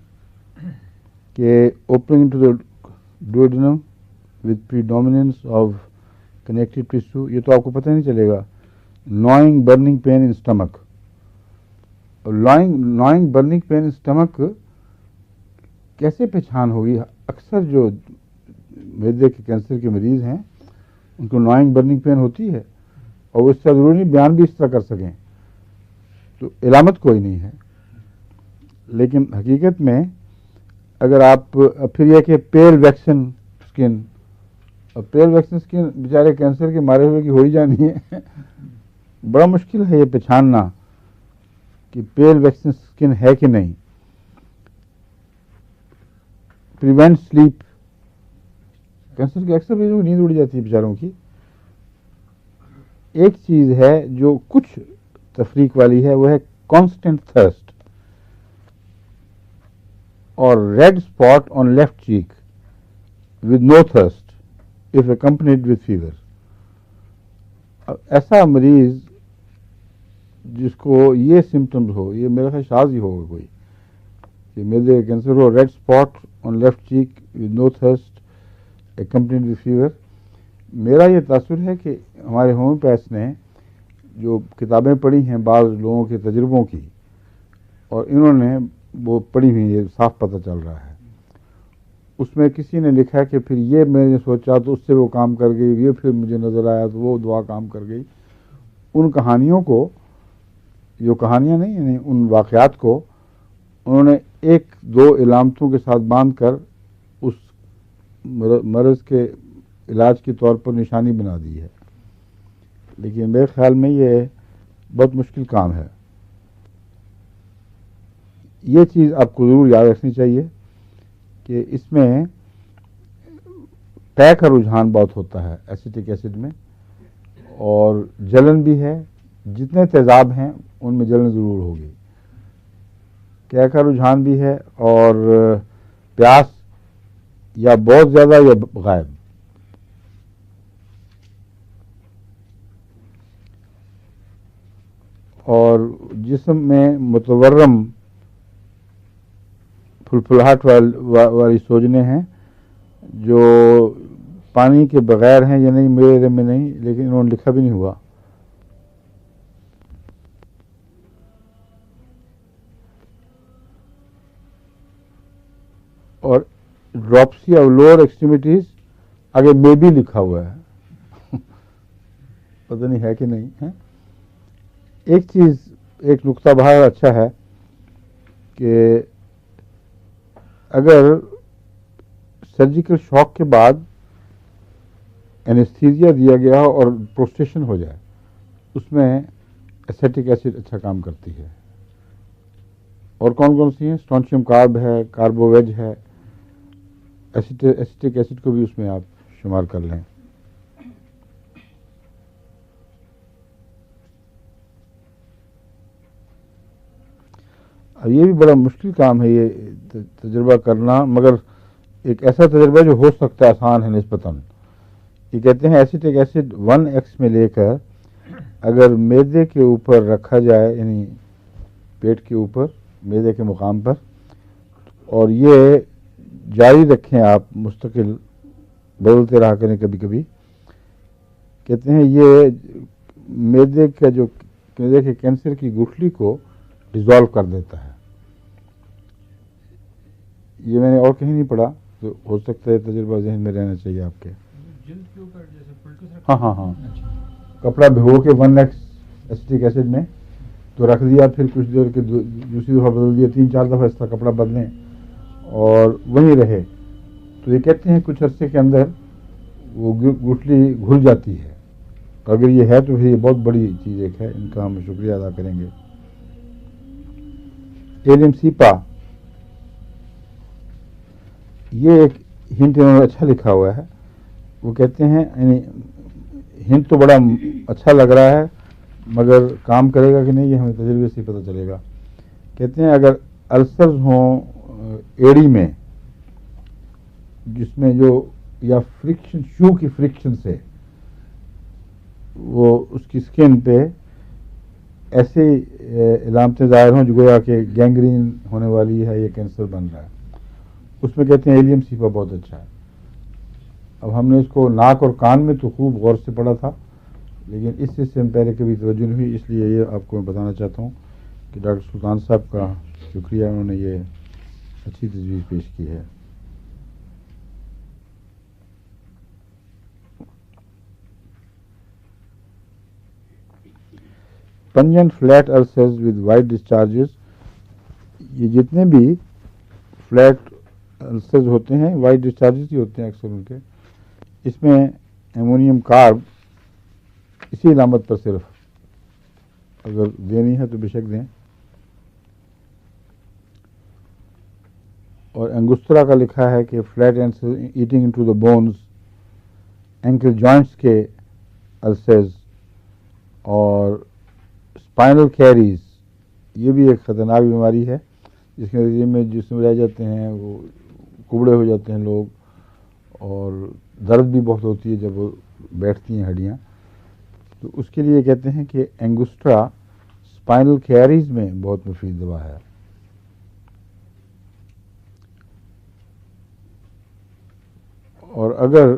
کہ opening to the duodenum with predominance of connective tissue. یہ تو آپ کو پتہ نہیں چلے گا. gnawing burning pain in stomach. gnawing burning pain in stomach کیسے پہچان ہوگی؟ اکثر جو معدے کے کینسر کے مریض ہیں ان کو gnawing burning pain ہوتی ہے اور وہ اس کا ضروری بیان بھی اس طرح کر سکیں تو علامت کوئی نہیں ہے. لیکن حقیقت میں اگر آپ پھر یہ کہ پیل ویکسن اسکن اور پیل ویکسن اسکن بیچارے کینسر کے مارے ہوئے کی ہو ہی جانی ہے. بڑا مشکل ہے یہ پہچاننا کہ پیل ویکسن اسکن ہے کہ نہیں. پریونٹ سلیپ کینسر کے اکثر مریضوں کی نیند اڑ جاتی ہے بیچاروں کی. ایک چیز ہے جو کچھ تفریق والی ہے وہ ہے کانسٹنٹ تھرسٹ اور red spot on left cheek with no thirst if accompanied with fever. ایسا مریض جس کو یہ سمٹمز ہو یہ میرا خیال شاذ ہی ہوگا کوئی کہ معدے کا کینسر ہو red spot on left cheek with no thirst accompanied with fever. میرا یہ تاثر ہے کہ ہمارے ہومیوپیتھس نے جو کتابیں پڑھی ہیں بعض لوگوں کے تجربوں کی اور انہوں نے وہ پڑھی ہوئی یہ صاف پتہ چل رہا ہے. اس میں کسی نے لکھا کہ پھر یہ میں نے سوچا تو اس سے وہ کام کر گئی, یہ پھر مجھے نظر آیا تو وہ دعا کام کر گئی. ان کہانیوں کو جو کہانیاں نہیں یعنی ان واقعات کو انہوں نے ایک دو علامتوں کے ساتھ باندھ کر اس مرض کے علاج کے طور پر نشانی بنا دی ہے. لیکن میرے خیال میں یہ بہت مشکل کام ہے. یہ چیز آپ کو ضرور یاد رکھنی چاہیے کہ اس میں طے کا رجحان بہت ہوتا ہے ایسیٹک ایسڈ میں اور جلن بھی ہے. جتنے تیزاب ہیں ان میں جلن ضرور ہوگی. طے کا رجحان بھی ہے اور پیاس یا بہت زیادہ یا غائب. اور جسم میں متورم پھلپھلاہٹ والی سوجنیں ہیں جو پانی کے بغیر ہیں یا نہیں میرے علم میں نہیں لیکن انہوں نے لکھا بھی نہیں ہوا. اور ڈراپسی آف لوور ایکسٹریمیٹیز آگے میں بھی لکھا ہوا ہے پتہ نہیں ہے کہ نہیں ہے. ایک چیز ایک نقطہ بہت اچھا ہے کہ اگر سرجیکل شاک کے بعد اینستھیزیا دیا گیا اور پروسٹیشن ہو جائے اس میں ایسیٹک ایسڈ اچھا کام کرتی ہے. اور کون کون سی ہیں؟ اسٹرانشیم کارب ہے, کاربو ویج ہے, ایسیٹک ایسڈ کو بھی اس میں آپ شمار کر لیں. اب یہ بھی بڑا مشکل کام ہے یہ تجربہ کرنا مگر ایک ایسا تجربہ جو ہو سکتا ہے آسان ہے نسبتاً. یہ کہتے ہیں ایسیٹک ایسڈ 1x میں لے کر اگر معدے کے اوپر رکھا جائے یعنی پیٹ کے اوپر معدے کے مقام پر اور یہ جاری رکھیں آپ مستقل بدلتے رہا کریں کبھی کبھی. کہتے ہیں یہ معدے کا جو کہ دیکھیں کینسر کی گٹھلی کو ڈیزالو کر دیتا ہے. یہ میں نے اور کہیں نہیں پڑھا, تو ہو سکتا ہے تجربہ ذہن میں رہنا چاہیے آپ کے. ہاں کپڑا بھگو کے 1 ایسٹک ایسڈ میں تو رکھ دیا, پھر کچھ دیر کے دوسری دفعہ بدل دیا, 3-4 دفعہ اس طرح کپڑا بدلیں اور وہیں رہے, تو یہ کہتے ہیں کچھ عرصے کے اندر وہ گٹھلی گھل جاتی ہے. اگر یہ ہے تو پھر یہ بہت بڑی چیز ایک ہے, ان کا ہم شکریہ ادا کریں گے. ایلیم سیپا, یہ ایک ہنٹ انہوں نے اچھا لکھا ہوا ہے. وہ کہتے ہیں یعنی ہنٹ تو بڑا اچھا لگ رہا ہے, مگر کام کرے گا کہ نہیں یہ ہمیں تجربے سے پتہ چلے گا. کہتے ہیں اگر السرز ہوں ایڑی میں, جس میں جو یا فرکشن شو کی فرکشن سے وہ اس کی سکن پہ ایسے علامتیں ظاہر ہوں جو گویا کہ گینگرین ہونے والی ہے, یہ کینسر بن رہا ہے, اس میں کہتے ہیں ایلیم سیپا بہت اچھا ہے. اب ہم نے اس کو ناک اور کان میں تو خوب غور سے پڑھا تھا, لیکن اس سے ہم پہلے کبھی توجہ نہیں ہوئی, اس لیے یہ آپ کو میں بتانا چاہتا ہوں کہ ڈاکٹر سلطان صاحب کا شکریہ, انہوں نے یہ اچھی تجویز پیش کی ہے. پنجنٹ flat ulcers with white discharges, یہ جتنے بھی فلیٹ ulcers ہوتے ہیں وائٹ ڈسچارجز ہی ہوتے ہیں اکثر ان کے, اس میں ایمونیم کارب اسی علامت پر صرف اگر دینی ہے تو بے شک دیں. اور انگسترا کا لکھا ہے کہ flat and eating into the bones, ankle joints کے السرز اور اسپائنل کیریز, یہ بھی ایک خطرناک بیماری ہے جس کے نتیجے میں جسم رہ جاتے ہیں, وہ کبڑے ہو جاتے ہیں لوگ, اور درد بھی بہت ہوتی ہے جب وہ بیٹھتی ہیں ہڈیاں. تو اس کے لیے کہتے ہیں کہ اینگسٹرا اسپائنل کیریز میں بہت مفید دوا ہے. اور اگر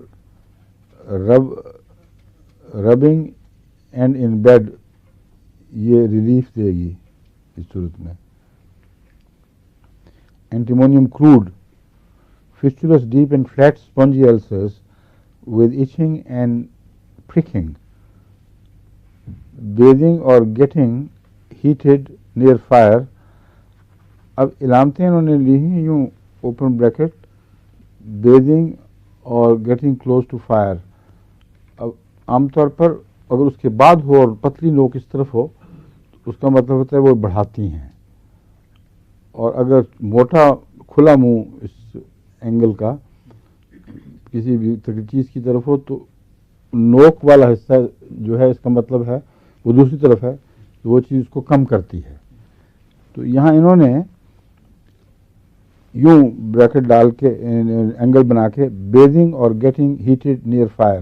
ربنگ اینڈ ان بیڈ یہ ریلیف دے گی اس صورت میں. اینٹیمونیم crowd, fistulous deep and flat spongy ulcers with itching and pricking, bathing or getting heated near fire. اب علامتیں انہوں نے لی ہیں یوں اوپن بریکٹ, بیدنگ اور گیٹنگ کلوز ٹو فائر. اب عام طور پر اگر اس کے بعد ہو اور پتلی نوک اس طرف ہو تو اس کا مطلب ہوتا ہے وہ بڑھاتی ہیں, اور اگر موٹا کھلا منہ اس اینگل کا کسی بھی چیز کی طرف ہو تو نوک والا حصہ جو ہے اس کا مطلب ہے وہ دوسری طرف ہے, تو وہ چیز کو کم کرتی ہے. تو یہاں انہوں نے یوں بریکٹ ڈال کے اینگل بنا کے بیدنگ اور گیٹنگ ہیٹڈ نیئر فائر,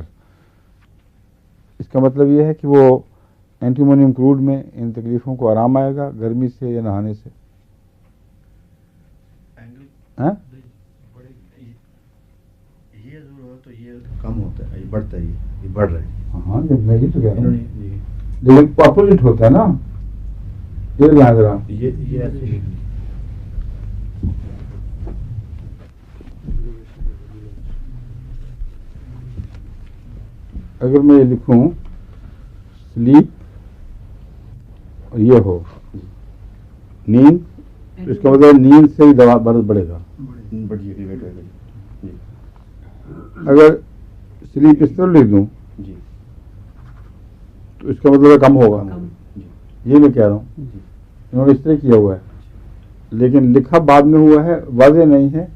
اس کا مطلب یہ ہے کہ وہ اینٹیمونیم کروڈ میں ان تکلیفوں کو آرام آئے گا گرمی سے یا نہانے سے. کم ہوتا ہے, یہ بڑھتا ہے, یہ بڑھ رہا ہے. ہاں میں یہ تو کہہ رہا ہوں, لیکن اپوزٹ ہوتا ہے نا. یہ ذرا اگر میں یہ لکھوں سلیپ اور یہ ہو نیند, تو اس کا مطلب نیند سے ہی دوا برد بڑھے گا. اگر سلیپ اس طرح لکھ دوں تو اس کا مطلب کم ہوگا. یہ میں کہہ رہا ہوں, انہوں نے اس طرح کیا ہوا ہے, لیکن لکھا بعد میں ہوا ہے, واضح نہیں ہے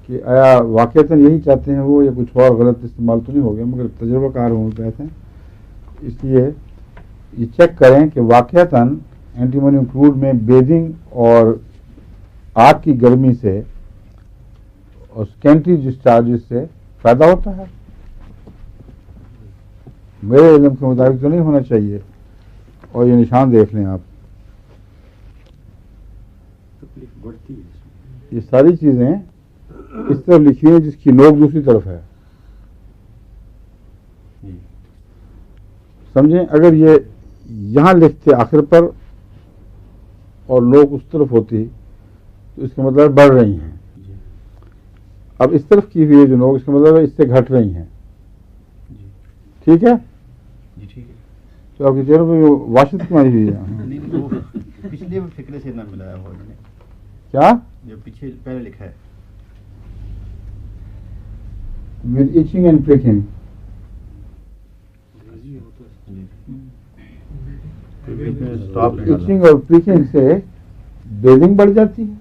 کہ آیا واقعتاً یہی چاہتے ہیں وہ یا کچھ اور غلط استعمال تو نہیں ہو گیا, مگر تجربہ کار ہوں کہتے ہیں. اس لیے یہ چیک کریں کہ واقعتاً اینٹیمونیم کروڈ میں بیدنگ اور آگ کی گرمی سے اور سیکنڈری ڈسچارجز سے فائدہ ہوتا ہے. میرے علم کے مطابق تو نہیں ہونا چاہیے. اور یہ نشان دیکھ لیں آپ, یہ ساری چیزیں اس طرف لکھی ہیں جس کی نوک دوسری طرف ہے. سمجھیں, اگر یہاں لکھتے آخر پر اور لوگ اس طرف ہوتی تو اس کا مطلب بڑھ رہی ہیں. جی اب اس طرف کی ہوئی ہے جو نوک اس کا مطلب ہے اس سے گھٹ رہی ہیں. جی ٹھیک ہے. جی ٹھیک ہے. تو آپ کے چہرے پہ واشت کیوں آئی ہوئی ہے؟ نہیں وہ پچھلے فکرے سے نہ ملایا ہوا انہوں نے کیا جو پیچھے پہلے لکھا ہے. with itching and pricking. itching اور pricking سے بیدنگ بڑھ جاتی ہے.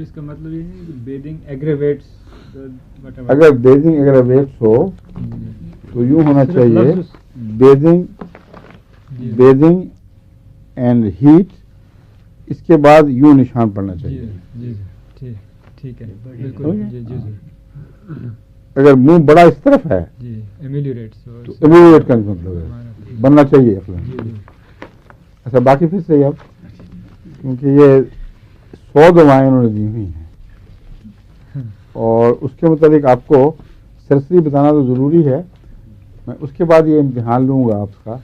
اس کا مطلب یہ ہے کہ بیدنگ ایگریویٹس. اگر بیدنگ ایگریویٹس ہو تو یوں ہونا چاہیے بیدنگ اینڈ ہیٹ اس کے بعد یوں نشان پڑنا چاہیے. جی جی ٹھیک ہے بالکل. جی جی اگر منہ بڑا اس طرف ہے جی ایمیلیوریٹس تو ایمیلیٹ کا مطلب ہے بننا چاہیے اصلا. اچھا باقی پھر صحیح اب کیونکہ یہ 100 دوائیں انہوں نے دی ہوئی ہیں اور اس کے متعلق آپ کو سرسری بتانا تو ضروری ہے. میں اس کے بعد یہ امتحان لوں گا آپ کا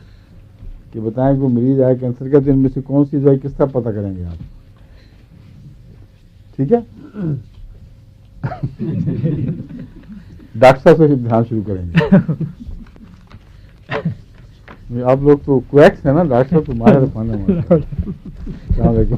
کہ بتائیں کہ وہ مریض آئے کینسر کا تو ان میں سے کون سی دوائی کس طرح پتہ کریں گے آپ. ٹھیک ہے. ڈاکٹر صاحب سے امتحان شروع کریں گے. آپ لوگ تو کویکس ہیں نا ڈاکٹر صاحب تو ماہر پانا. السلام علیکم.